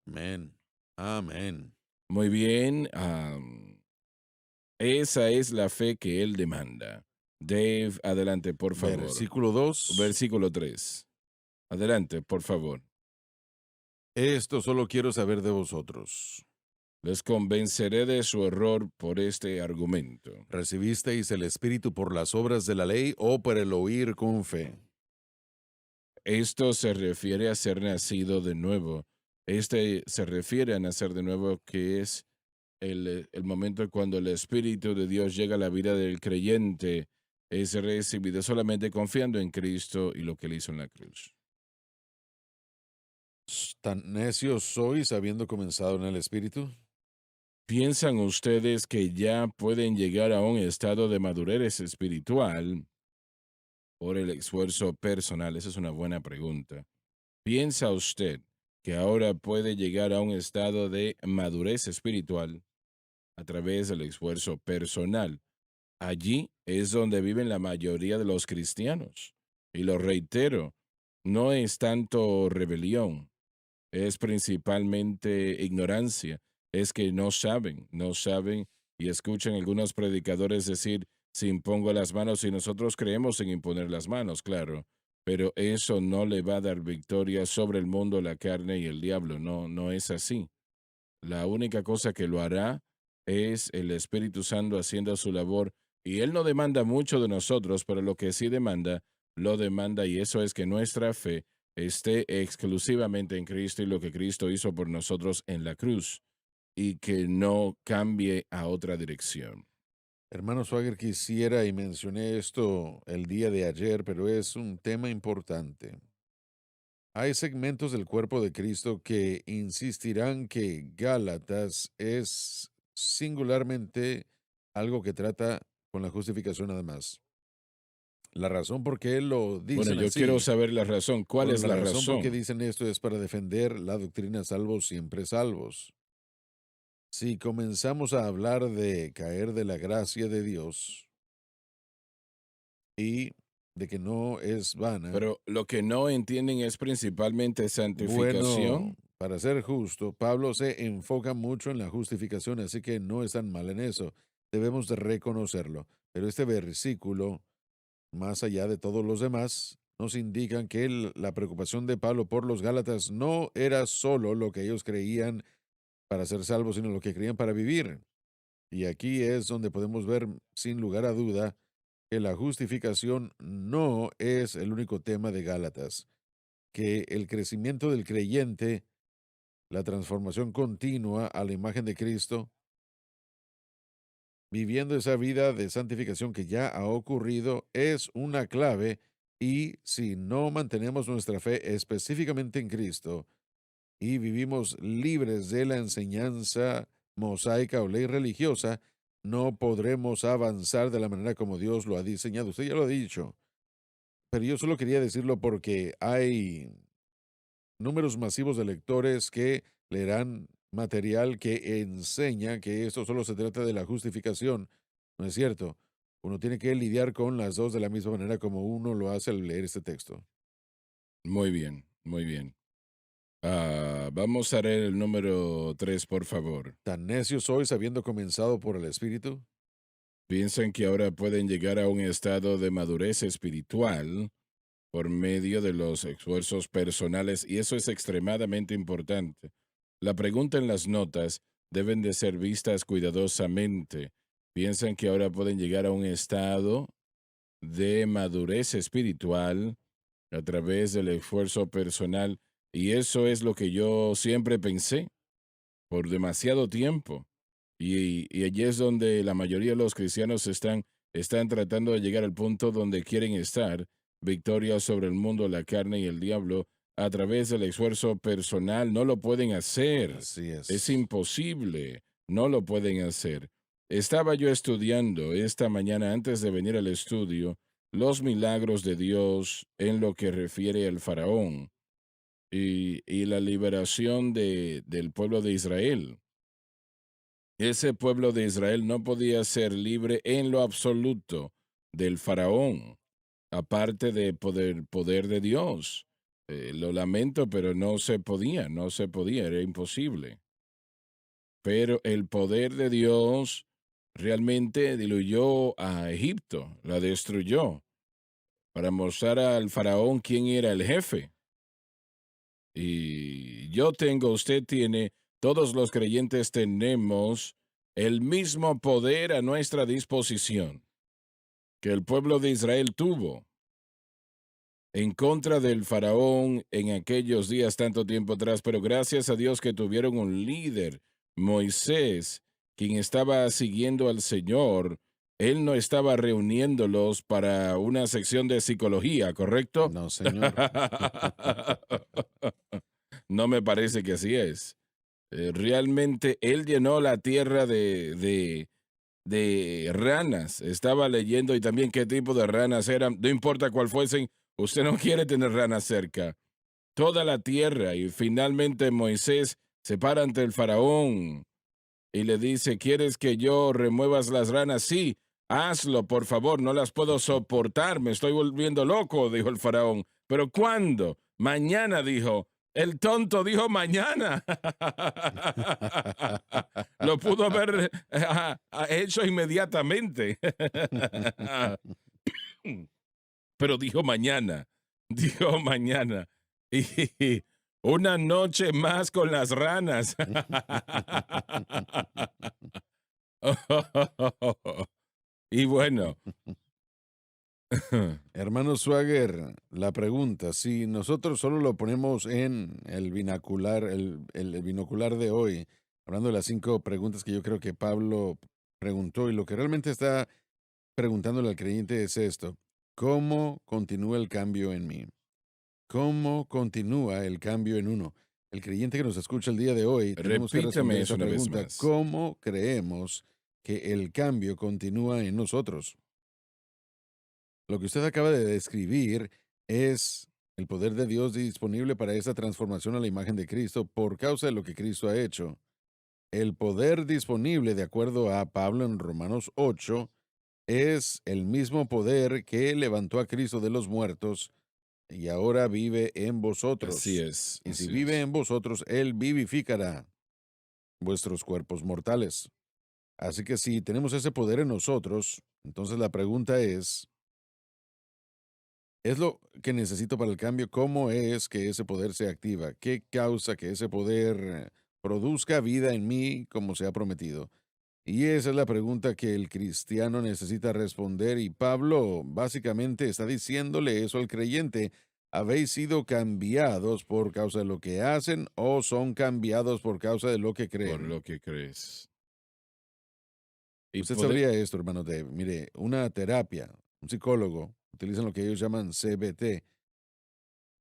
Amén. Amén. Muy bien, esa es la fe que Él demanda. Dave, adelante, por favor. Versículo 2. Versículo 3. Adelante, por favor. Esto solo quiero saber de vosotros. Les convenceré de su error por este argumento. ¿Recibisteis el Espíritu por las obras de la ley o por el oír con fe? Esto se refiere a ser nacido de nuevo. Este se refiere a nacer de nuevo, que es el momento cuando el Espíritu de Dios llega a la vida del creyente. Es recibido solamente confiando en Cristo y lo que Él hizo en la cruz. ¿Tan necios sois habiendo comenzado en el Espíritu? ¿Piensan ustedes que ya pueden llegar a un estado de madurez espiritual por el esfuerzo personal? Esa es una buena pregunta. ¿Piensa usted que ahora puede llegar a un estado de madurez espiritual a través del esfuerzo personal? Allí es donde viven la mayoría de los cristianos. Y lo reitero, no es tanto rebelión, es principalmente ignorancia. Es que no saben y escuchan algunos predicadores decir, si impongo las manos, y nosotros creemos en imponer las manos, claro, pero eso no le va a dar victoria sobre el mundo, la carne y el diablo. No, no es así. La única cosa que lo hará es el Espíritu Santo haciendo su labor, y Él no demanda mucho de nosotros, pero lo que sí demanda, lo demanda, y eso es que nuestra fe esté exclusivamente en Cristo y lo que Cristo hizo por nosotros en la cruz, y que no cambie a otra dirección. Hermano Swagger, quisiera y mencioné esto el día de ayer, pero es un tema importante. Hay segmentos del cuerpo de Cristo que insistirán que Gálatas es singularmente algo que trata con la justificación nada más. La razón por qué lo Bueno, dicen yo quiero así, saber la razón. ¿Cuál bueno, es la la razón por qué razón? dicen esto es para defender la doctrina salvos siempre salvos. Si comenzamos a hablar de caer de la gracia de Dios y de que no es vana, Pero lo que no entienden es principalmente bueno, santificación. para ser justo, Pablo se enfoca mucho en la justificación, así que no es tan mal en eso. Debemos de reconocerlo. Pero este versículo, más allá de todos los demás, nos indican que la preocupación de Pablo por los Gálatas no era solo lo que ellos creían para ser salvos, sino lo que creían para vivir. Y aquí es donde podemos ver, sin lugar a duda, que la justificación no es el único tema de Gálatas, que el crecimiento del creyente, la transformación continua a la imagen de Cristo, viviendo esa vida de santificación que ya ha ocurrido, es una clave y si no mantenemos nuestra fe específicamente en Cristo y vivimos libres de la enseñanza mosaica o ley religiosa, no podremos avanzar de la manera como Dios lo ha diseñado. Usted ya lo ha dicho, pero yo solo quería decirlo porque hay números masivos de lectores que leerán material que enseña que esto solo se trata de la justificación. No es cierto. Uno tiene que lidiar con las dos de la misma manera como uno lo hace al leer este texto. Muy bien, muy bien. Vamos a leer el número 3, por favor. ¿Tan necios sois habiendo comenzado por el Espíritu? Piensan que ahora pueden llegar a un estado de madurez espiritual por medio de los esfuerzos personales, y eso es extremadamente importante. La pregunta en las notas deben de ser vistas cuidadosamente. Piensan que ahora pueden llegar a un estado de madurez espiritual a través del esfuerzo personal. Y eso es lo que yo siempre pensé por demasiado tiempo. Y allí es donde la mayoría de los cristianos están tratando de llegar al punto donde quieren estar, victoria sobre el mundo, la carne y el diablo, a través del esfuerzo personal. No lo pueden hacer. Así Es es. imposible. No lo pueden hacer. Estaba yo estudiando esta mañana antes de venir al estudio los milagros de Dios en lo que refiere al faraón y la liberación del pueblo de Israel. Ese pueblo de Israel no podía ser libre en lo absoluto del faraón, aparte de poder de Dios. Lo lamento, pero no se podía, era imposible. Pero el poder de Dios realmente diluyó a Egipto, la destruyó, para mostrar al faraón quién era el jefe. Y yo tengo, usted tiene, todos los creyentes tenemos el mismo poder a nuestra disposición que el pueblo de Israel tuvo en contra del faraón en aquellos días tanto tiempo atrás, pero gracias a Dios que tuvieron un líder, Moisés, quien estaba siguiendo al Señor. Él no estaba reuniéndolos para una sección de psicología, ¿correcto? No, señor. No me parece que así es. Realmente él llenó la tierra de ranas. Estaba leyendo y también qué tipo de ranas eran. No importa cuál fuesen, usted no quiere tener ranas cerca. Toda la tierra. Y finalmente Moisés se para ante el faraón y le dice, ¿quieres que yo remuevas las ranas? Sí, hazlo, por favor, no las puedo soportar, me estoy volviendo loco, dijo el faraón. ¿Pero cuándo? Mañana, dijo. El tonto dijo mañana. Lo pudo haber hecho inmediatamente. Pero dijo mañana, dijo mañana. Y una noche más con las ranas. Y bueno, Hermano Swagger, la pregunta, si nosotros solo lo ponemos en el binocular, el binocular de hoy, hablando de las 5 preguntas que yo creo que Pablo preguntó, y lo que realmente está preguntándole al creyente es esto: ¿cómo continúa el cambio en mí? ¿Cómo continúa el cambio en uno? El creyente que nos escucha el día de hoy, tenemos que responder repítame eso esa una vez pregunta: más. ¿cómo creemos que el cambio continúa en nosotros? Lo que usted acaba de describir es el poder de Dios disponible para esa transformación a la imagen de Cristo por causa de lo que Cristo ha hecho. El poder disponible, de acuerdo a Pablo en Romanos 8, es el mismo poder que levantó a Cristo de los muertos y ahora vive en Así vosotros. es, Y si así vive es. en vosotros, Él vivificará vuestros cuerpos mortales. Así que si tenemos ese poder en nosotros, entonces la pregunta es lo que necesito para el cambio. ¿Cómo es que ese poder se activa? ¿Qué causa que ese poder produzca vida en mí como se ha prometido? Y esa es la pregunta que el cristiano necesita responder. Y Pablo básicamente está diciéndole eso al creyente. ¿Habéis sido cambiados por causa de lo que hacen o son cambiados por causa de lo que Por creen? lo que crees. Y Usted poder, sabría esto, hermano Dave. Mire, una terapia, un psicólogo, utilizan lo que ellos llaman CBT.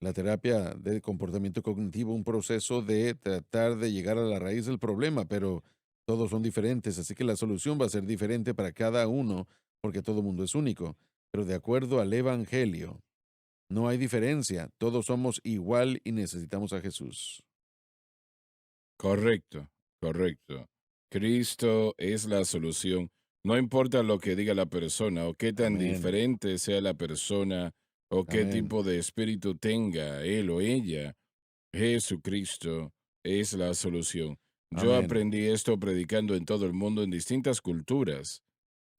La terapia de comportamiento cognitivo, un proceso de tratar de llegar a la raíz del problema, pero todos son diferentes, así que la solución va a ser diferente para cada uno, porque todo mundo es único. Pero de acuerdo al Evangelio, no hay diferencia, todos somos igual y necesitamos a Jesús. correcto, correcto. Cristo es la solución. No importa lo que diga la persona o qué tan Amén, diferente sea la persona o qué amén, tipo de espíritu tenga él o ella, Jesucristo es la solución. Yo amén, aprendí esto predicando en todo el mundo, en distintas culturas,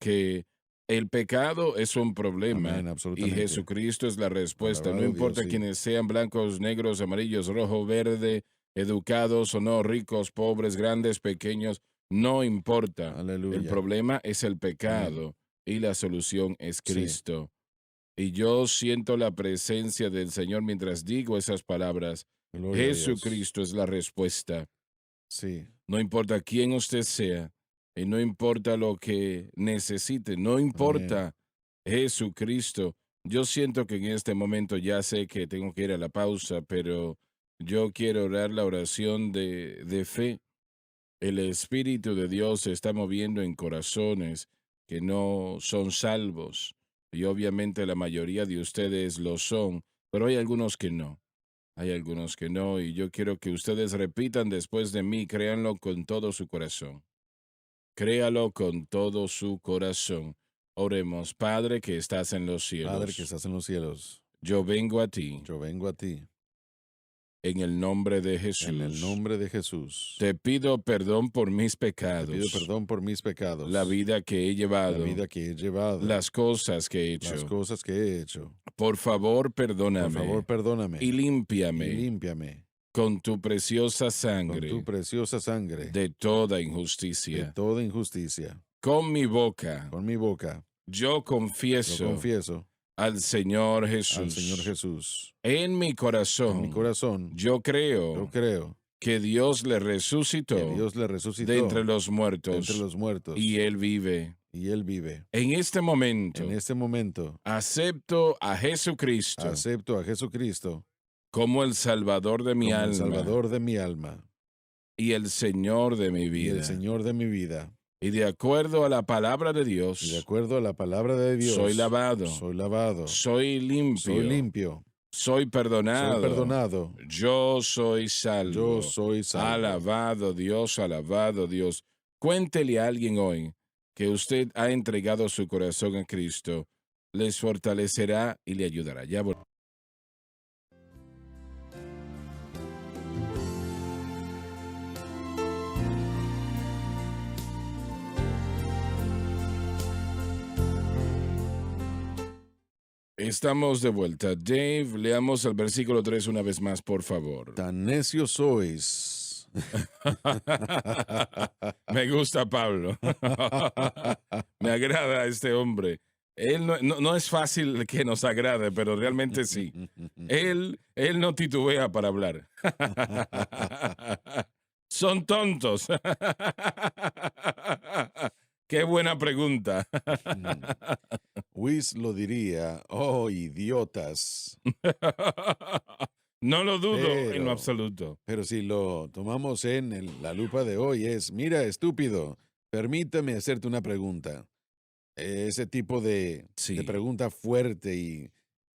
que el pecado es un problema amén, y absolutamente. Jesucristo es la respuesta. No Alabado Dios, importa sí. quienes sean blancos, negros, amarillos, rojo, verde, educados o no, ricos, pobres, grandes, pequeños, no importa. El Aleluya. problema es el Amén. pecado y la solución es Sí. Cristo. Y yo siento la presencia del Señor mientras digo esas palabras. Gloria a Dios. Jesucristo es la respuesta. Sí. No importa quién usted sea, y no importa lo que necesite, no importa Jesucristo. Yo siento que en este momento ya sé que tengo que ir a la pausa, pero yo quiero orar la oración de fe. El Espíritu de Dios se está moviendo en corazones que no son salvos, y obviamente la mayoría de ustedes lo son, pero hay algunos que no. Hay algunos que no, y yo quiero que ustedes repitan después de mí, créanlo con todo su corazón. Créalo con todo su corazón. Oremos, Padre que estás en los Padre que cielos, estás en los cielos, yo vengo a ti yo vengo a ti en el nombre de en el Jesús. nombre de Jesús. Te pido perdón por mis Te pecados, pido perdón por mis pecados, la vida que he la llevado, vida que he llevado, las cosas que he las hecho. cosas que he hecho. Por favor, Por perdóname favor, perdóname y y límpiame límpiame con tu preciosa con sangre tu preciosa sangre de toda de injusticia. toda injusticia. Con mi boca Con mi boca yo yo confieso confieso al Señor al Jesús. Señor Jesús. En mi En mi corazón corazón yo yo creo creo que Dios le que resucitó Dios le de resucitó entre los de muertos entre los muertos y Él vive. y Él vive. En este momento En este momento acepto a Jesucristo acepto a Jesucristo como el Salvador de mi como el alma Salvador de mi alma y el Señor de mi y vida. el Señor de mi vida. Y de acuerdo a la palabra de Y de Dios, acuerdo a la palabra de Dios, soy lavado, soy lavado, soy limpio, soy limpio, soy soy perdonado, perdonado, yo soy salvo. yo soy salvo. Alabado Dios, alabado Dios. Cuéntele a alguien hoy que usted ha entregado su corazón a Cristo. Les fortalecerá y le ayudará. Ya estamos de vuelta. Dave, leamos el versículo 3 una vez más, por favor. Tan necios sois. Me gusta Pablo. Me agrada este hombre. Él no es fácil que nos agrade, pero realmente sí. Él no titubea para hablar. Son tontos. Qué buena pregunta. Whis lo diría, oh idiotas. No lo dudo en Pero- lo absoluto. Pero si lo tomamos en la lupa de hoy es, mira, estúpido, permítame hacerte una pregunta. Ese tipo de Sí. pregunta fuerte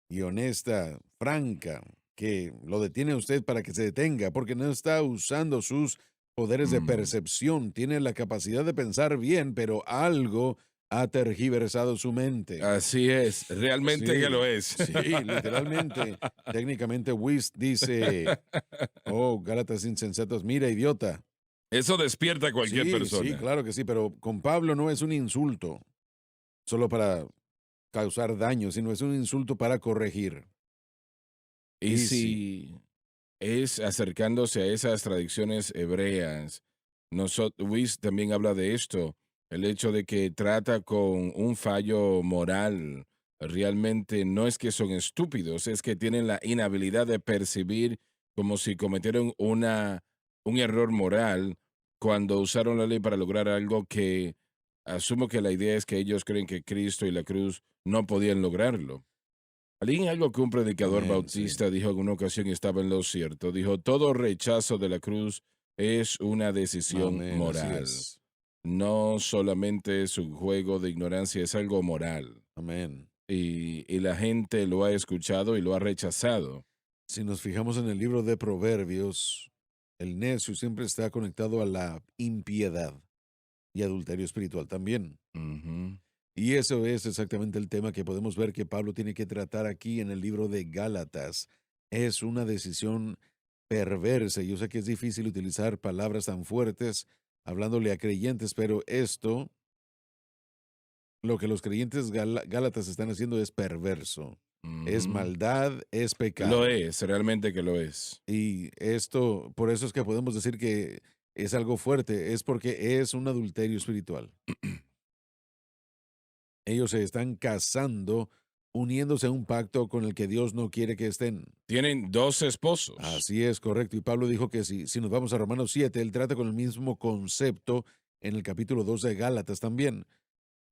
y honesta, franca, que lo detiene a usted para que se detenga, porque no está usando sus poderes de Mm. percepción, tiene la capacidad de pensar bien, pero algo ha tergiversado su mente. Así es, realmente Sí, que lo es. Sí, literalmente. Técnicamente, Whist dice, oh, Gálatas insensatos, mira, idiota. Eso despierta a cualquier Sí, persona. sí, claro que sí, pero con Pablo no es un insulto solo para causar daño, sino es un insulto para corregir. Y Y si es acercándose a esas tradiciones hebreas, Luis también habla de esto, el hecho de que trata con un fallo moral. Realmente no es que son estúpidos, es que tienen la inhabilidad de percibir como si cometieron un error moral cuando usaron la ley para lograr algo que asumo que la idea es que ellos creen que Cristo y la cruz no podían lograrlo. Alguien algo que un predicador Amén, bautista dijo en una ocasión y estaba en lo cierto. Dijo, todo rechazo de la cruz es una decisión amén, así moral. es. No solamente es un juego de ignorancia, es algo moral. Amén. Y la gente lo ha escuchado y lo ha rechazado. Si nos fijamos en el libro de Proverbios, el necio siempre está conectado a la impiedad y adulterio espiritual también. Ujú. Y eso es exactamente el tema que podemos ver que Pablo tiene que tratar aquí en el libro de Gálatas. Es una decisión perversa. Yo sé que es difícil utilizar palabras tan fuertes hablándole a creyentes, pero esto, lo que los creyentes gálatas están haciendo es perverso. Es Ujú. maldad, es pecado. Lo es, realmente que lo es. Y esto, por eso es que podemos decir que es algo fuerte, es porque es un adulterio espiritual. Ellos se están casando uniéndose a un pacto con el que Dios no quiere que estén. Tienen dos esposos. Así es, correcto. Y Pablo dijo que si nos vamos a Romanos 7, él trata con el mismo concepto en el capítulo 2 de Gálatas también.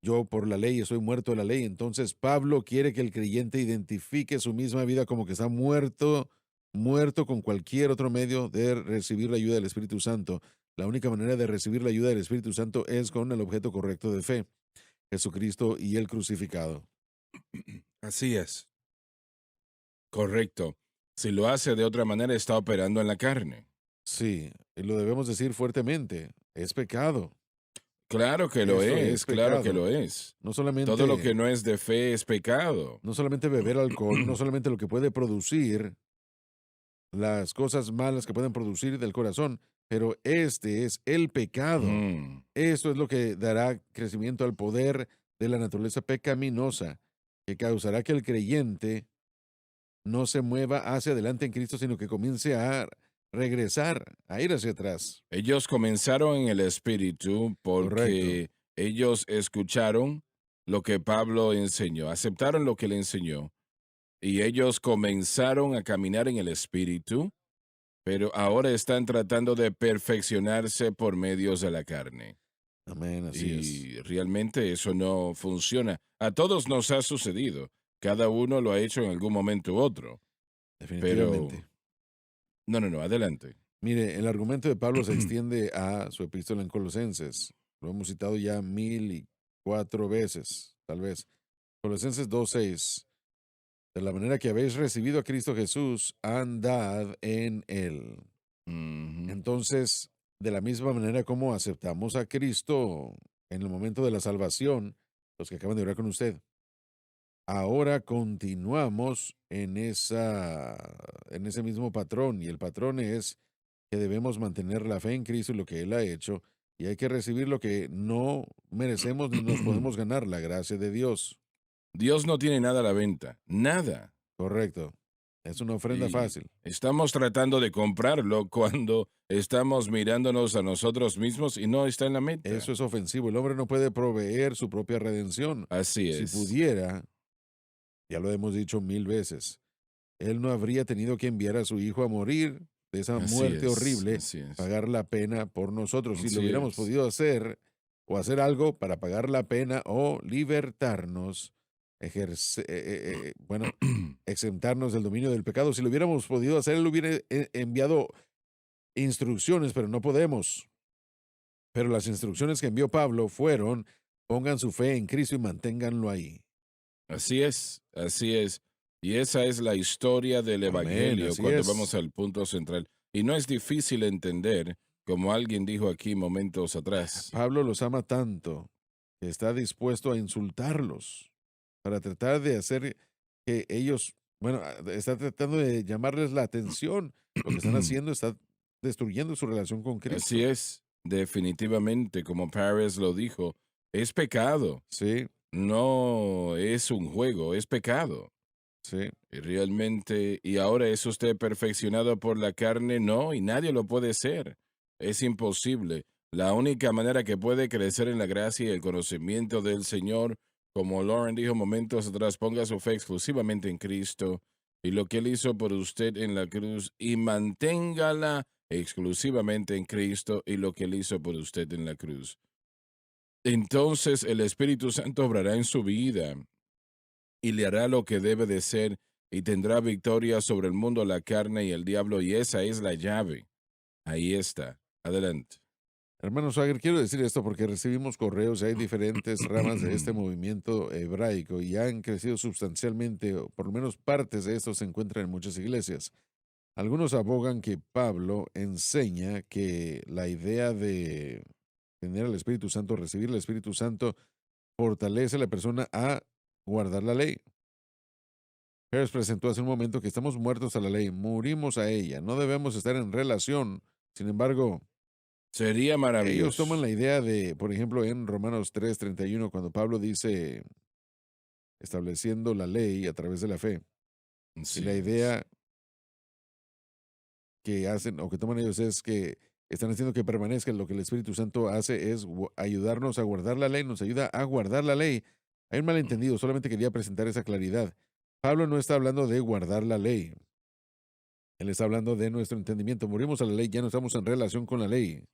Yo por la ley estoy muerto de la ley. Entonces Pablo quiere que el creyente identifique su misma vida como que está muerto, muerto con cualquier otro medio de recibir la ayuda del Espíritu Santo. La única manera de recibir la ayuda del Espíritu Santo es con el objeto correcto de fe, Jesucristo y el crucificado. Así es. Correcto. Si lo hace de otra manera, está operando en la carne. Sí, y lo debemos decir fuertemente. Es pecado. Claro que lo Eso es es, claro que pecado. lo es. No Todo lo que solamente, no es de fe es pecado. no solamente beber alcohol, no solamente lo que puede producir las cosas malas que pueden producir del corazón, pero este es el pecado. Mm. Esto es lo que dará crecimiento al poder de la naturaleza pecaminosa, que causará que el creyente no se mueva hacia adelante en Cristo, sino que comience a regresar, a ir hacia atrás. Ellos comenzaron en el espíritu Correcto. porque ellos escucharon lo que Pablo enseñó, aceptaron lo que le enseñó y ellos comenzaron a caminar en el espíritu, pero ahora están tratando de perfeccionarse por medios de la carne. Amén, así es. Y realmente eso no funciona. A todos nos ha sucedido. Cada uno lo ha hecho en algún momento u otro. Definitivamente. Pero, no, adelante. Mire, el argumento de Pablo se extiende a su epístola en Colosenses. Lo hemos citado ya 1004 veces, tal vez. Colosenses 2:6. De la manera que habéis recibido a Cristo Jesús, andad en él. Ujú. Entonces, de la misma manera como aceptamos a Cristo en el momento de la salvación, los que acaban de orar con usted, ahora continuamos en ese mismo patrón, y el patrón es que debemos mantener la fe en Cristo y lo que Él ha hecho, y hay que recibir lo que no merecemos ni nos podemos ganar, la gracia de Dios. Dios no tiene nada a la venta, nada. Correcto. Es una ofrenda Y fácil. estamos tratando de comprarlo cuando estamos mirándonos a nosotros mismos y no está en la Eso meta. es ofensivo. El hombre no puede proveer su propia redención. Así Si es. pudiera, ya lo hemos dicho 1000 veces, Él no habría tenido que enviar a su hijo a morir de esa Así muerte es. horrible, Así es. pagar la pena por nosotros. Si lo Así hubiéramos es. podido hacer o hacer algo para pagar la pena o libertarnos, bueno, exentarnos del dominio del pecado, si lo hubiéramos podido hacer, Él hubiera enviado instrucciones, pero no podemos. Pero las instrucciones que envió Pablo fueron: pongan su fe en Cristo y manténganlo ahí. Así es. Así es. Y esa es la historia del Amén, Evangelio así cuando vamos es. al punto central. Y no es difícil entender, como alguien dijo aquí momentos atrás. Pablo los ama tanto que está dispuesto a insultarlos para tratar de hacer que ellos, bueno, está tratando de llamarles la atención. Lo que están haciendo está destruyendo su relación con Así Cristo. es, definitivamente, como Paris lo dijo, es pecado, Sí, no es un juego, es pecado. sí, Y realmente, y ahora es usted perfeccionado por la carne, no, y nadie lo puede ser. Es imposible. La única manera que puede crecer en la gracia y el conocimiento del Señor, como Lauren dijo momentos atrás, ponga su fe exclusivamente en Cristo y lo que Él hizo por usted en la cruz y manténgala exclusivamente en Cristo y lo que Él hizo por usted en la cruz. Entonces el Espíritu Santo obrará en su vida y le hará lo que debe de ser y tendrá victoria sobre el mundo, la carne y el diablo, y esa es la llave. Ahí está. Adelante. hermano Swagger, quiero decir esto porque recibimos correos y hay diferentes ramas de este movimiento hebraico y han crecido sustancialmente, o por lo menos partes de esto se encuentran en muchas iglesias. Algunos abogan que Pablo enseña que la idea de tener al Espíritu Santo, recibir el Espíritu Santo, fortalece a la persona a guardar la ley. Harris presentó hace un momento que estamos muertos a la ley, murimos a ella, no debemos estar en relación. Sin embargo, Sería ellos toman maravilloso. la idea de, por ejemplo, en Romanos 3:31, cuando Pablo dice, estableciendo la ley a través de la fe, y Así la es. idea que hacen o que toman ellos es que están haciendo que permanezca. Lo que el Espíritu Santo hace es ayudarnos a guardar la ley, nos ayuda a guardar la ley Hay un malentendido, solamente quería presentar esa claridad. Pablo no está hablando de guardar la ley. Él está hablando de nuestro entendimiento. Morimos a la ley, ya no estamos en relación con la ley.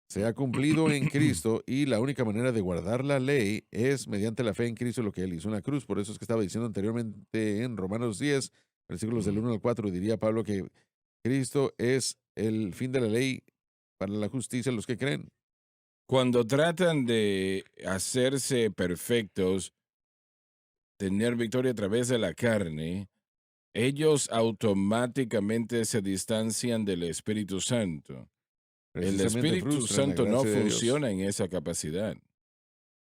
Se ha cumplido en Cristo y la única manera de guardar la ley es mediante la fe en Cristo, lo que Él hizo en la cruz. Por eso es que estaba diciendo anteriormente en Romanos 10, versículos del 1 al 4, diría Pablo que Cristo es el fin de la ley para la justicia de los que creen. Cuando tratan de hacerse perfectos, tener victoria a través de la carne, ellos automáticamente se distancian del Espíritu Santo. El Precisamente Espíritu frustran la Santo no gracia de Dios. funciona en esa capacidad.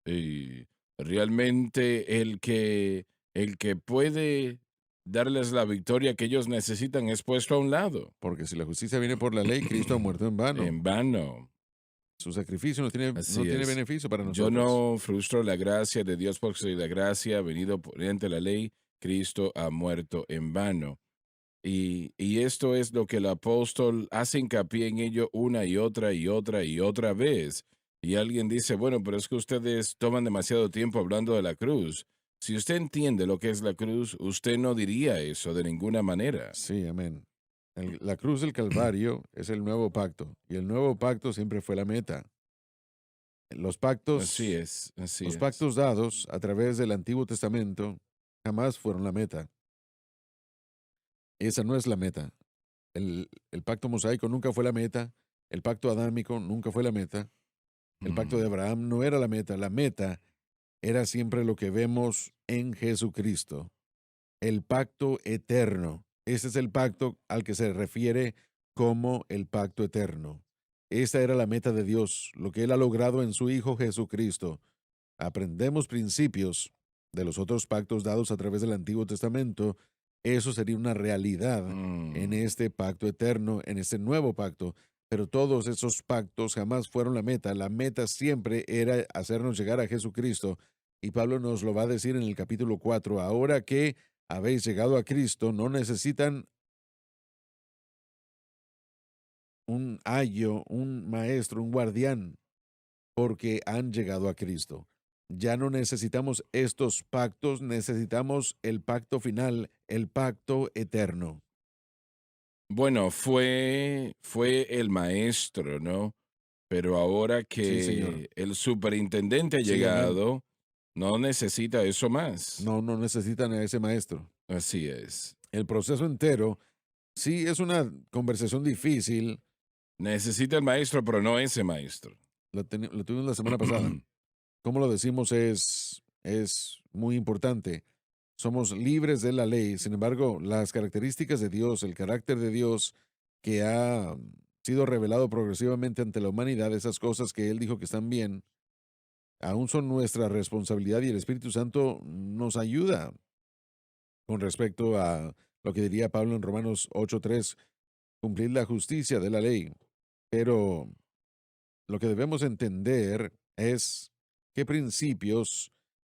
Y realmente el que puede darles la victoria que ellos necesitan es puesto a un lado, Porque si la justicia viene por la ley, Cristo ha muerto en vano. en vano. Su sacrificio no Así tiene es. beneficio para Yo nosotros. no frustro la gracia de Dios porque soy la gracia venido por ante la ley. Cristo ha muerto en vano. Y esto es lo que el apóstol hace hincapié en ello una y otra y otra y otra vez. Y alguien dice, bueno, pero es que ustedes toman demasiado tiempo hablando de la cruz. Si usted entiende lo que es la cruz, usted no diría eso de ninguna manera. Sí, amén. La cruz del Calvario es el nuevo pacto y el nuevo pacto siempre fue la meta. Los Así pactos, es, así los es. pactos dados a través del Antiguo Testamento jamás fueron la meta. Esa no es la meta. El pacto mosaico nunca fue la meta. El pacto adámico nunca fue la meta. El pacto de Mm. Abraham no era la meta. La meta era siempre lo que vemos en Jesucristo. El pacto eterno. Ese es el pacto al que se refiere como el pacto eterno. Esta era la meta de Dios, lo que Él ha logrado en su Hijo Jesucristo. Aprendemos principios de los otros pactos dados a través del Antiguo Testamento. Eso sería una realidad en Mm. este pacto eterno, en este nuevo pacto. Pero todos esos pactos jamás fueron la meta. La meta siempre era hacernos llegar a Jesucristo. Y Pablo nos lo va a decir en el capítulo 4. Ahora que habéis llegado a Cristo, no necesitan un ayo, un maestro, un guardián, porque han llegado a Cristo. Ya no necesitamos estos pactos, necesitamos el pacto final, el pacto eterno. Bueno, fue el maestro, ¿no? Pero ahora Sí, señor. que el superintendente ha Sí, amén. llegado, no necesita eso más. No, no necesitan a ese maestro. Así es. El proceso entero, sí, es una conversación difícil. Necesita el maestro, pero no ese maestro. Lo tuvimos la semana pasada. Como lo decimos, es muy importante. Somos libres de la ley. Sin embargo, las características de Dios, el carácter de Dios que ha sido revelado progresivamente ante la humanidad, esas cosas que Él dijo que están bien, aún son nuestra responsabilidad y el Espíritu Santo nos ayuda con respecto a lo que diría Pablo en Romanos 8:3, cumplir la justicia de la ley. Pero lo que debemos entender es qué principios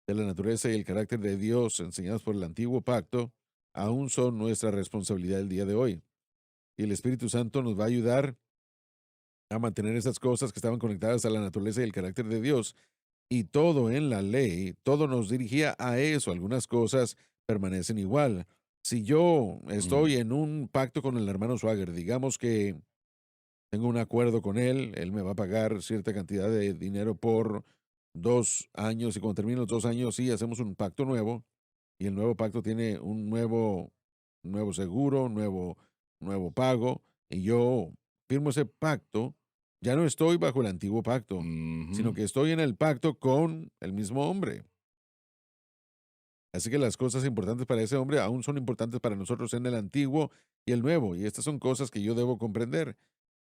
de la naturaleza y el carácter de Dios enseñados por el antiguo pacto aún son nuestra responsabilidad el día de hoy. Y el Espíritu Santo nos va a ayudar a mantener esas cosas que estaban conectadas a la naturaleza y el carácter de Dios. Y todo en la ley, todo nos dirigía a eso. Algunas cosas permanecen igual. Si yo estoy Mm. en un pacto con el hermano Swagger, digamos que tengo un acuerdo con él, él me va a pagar cierta cantidad de dinero por 2 años y cuando terminen los 2 años, sí, hacemos un pacto nuevo y el nuevo pacto tiene un nuevo seguro, un nuevo pago y yo firmo ese pacto, ya no estoy bajo el antiguo pacto, sino Ujú. que estoy en el pacto con el mismo hombre. Así que las cosas importantes para ese hombre aún son importantes para nosotros en el antiguo y el nuevo, y estas son cosas que yo debo comprender.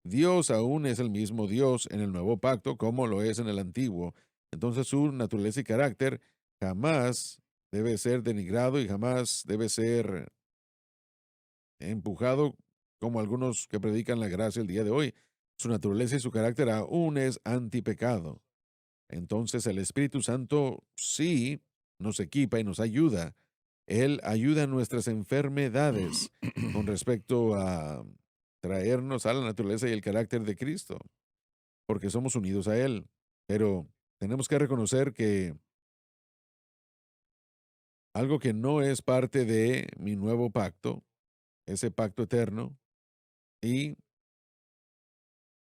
Dios aún es el mismo Dios en el nuevo pacto como lo es en el antiguo. Entonces su naturaleza y carácter jamás debe ser denigrado y jamás debe ser empujado como algunos que predican la gracia el día de hoy. Su naturaleza y su carácter aún es antipecado. Entonces el Espíritu Santo sí nos equipa y nos ayuda. Él ayuda a nuestras enfermedades con respecto a traernos a la naturaleza y el carácter de Cristo, porque somos unidos a Él. Pero tenemos que reconocer que algo que no es parte de mi nuevo pacto, ese pacto eterno. Y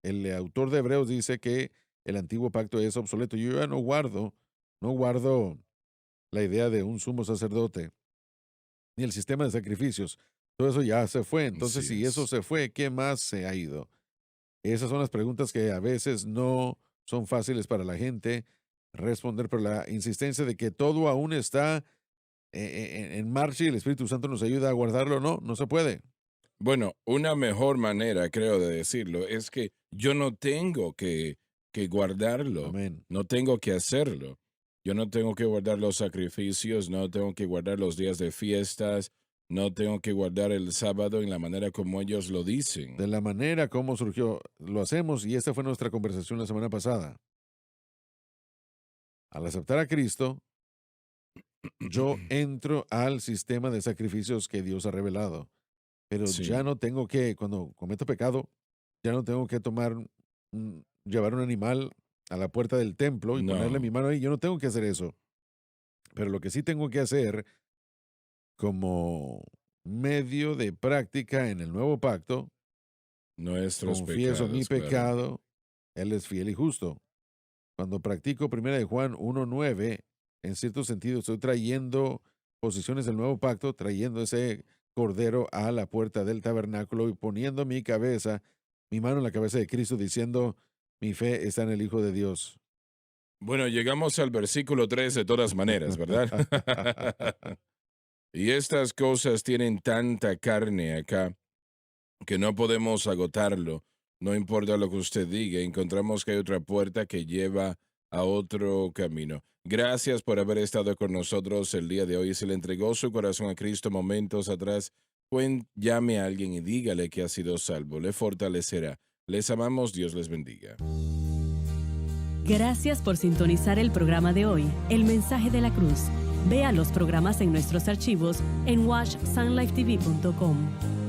el autor de Hebreos dice que el antiguo pacto es obsoleto. Yo ya no guardo la idea de un sumo sacerdote, ni el sistema de sacrificios. Todo eso ya se fue. Entonces, Así si eso es. se fue, ¿qué más se ha ido? Esas son las preguntas que a veces no son fáciles para la gente responder, pero la insistencia de que todo aún está en marcha y el Espíritu Santo nos ayuda a guardarlo, no se puede. Bueno, una mejor manera, creo, de decirlo es que yo no tengo que guardarlo, Amén. no tengo que hacerlo. Yo no tengo que guardar los sacrificios, no tengo que guardar los días de fiestas, no tengo que guardar el sábado en la manera como ellos lo dicen. De la manera como surgió, lo hacemos y esta fue nuestra conversación la semana pasada. Al aceptar a Cristo, yo entro al sistema de sacrificios que Dios ha revelado, pero ya Sí, no tengo que, cuando cometo pecado, ya no tengo que llevar un animal a la puerta del templo y ponerle mi no, mano ahí. Yo no tengo que hacer eso. Pero lo que sí tengo que hacer como medio de práctica en el nuevo pacto, nuestros confieso mi pecados, claro. pecado, Él es fiel y justo. Cuando practico 1 de Juan 1:9, en cierto sentido estoy trayendo posiciones del nuevo pacto, trayendo ese cordero a la puerta del tabernáculo y poniendo mi mano en la cabeza de Cristo, diciendo, mi fe está en el Hijo de Dios. Bueno, llegamos al versículo 3 de todas maneras, ¿verdad? Y estas cosas tienen tanta carne acá que no podemos agotarlo. No importa lo que usted diga, encontramos que hay otra puerta que lleva a otro camino. Gracias por haber estado con nosotros el día de hoy. Si le entregó su corazón a Cristo momentos atrás, llame a alguien y dígale que ha sido salvo. Le fortalecerá. Les amamos. Dios les bendiga. Gracias por sintonizar el programa de hoy, El Mensaje de la Cruz. Vea los programas en nuestros archivos en watchsunlifetv.com.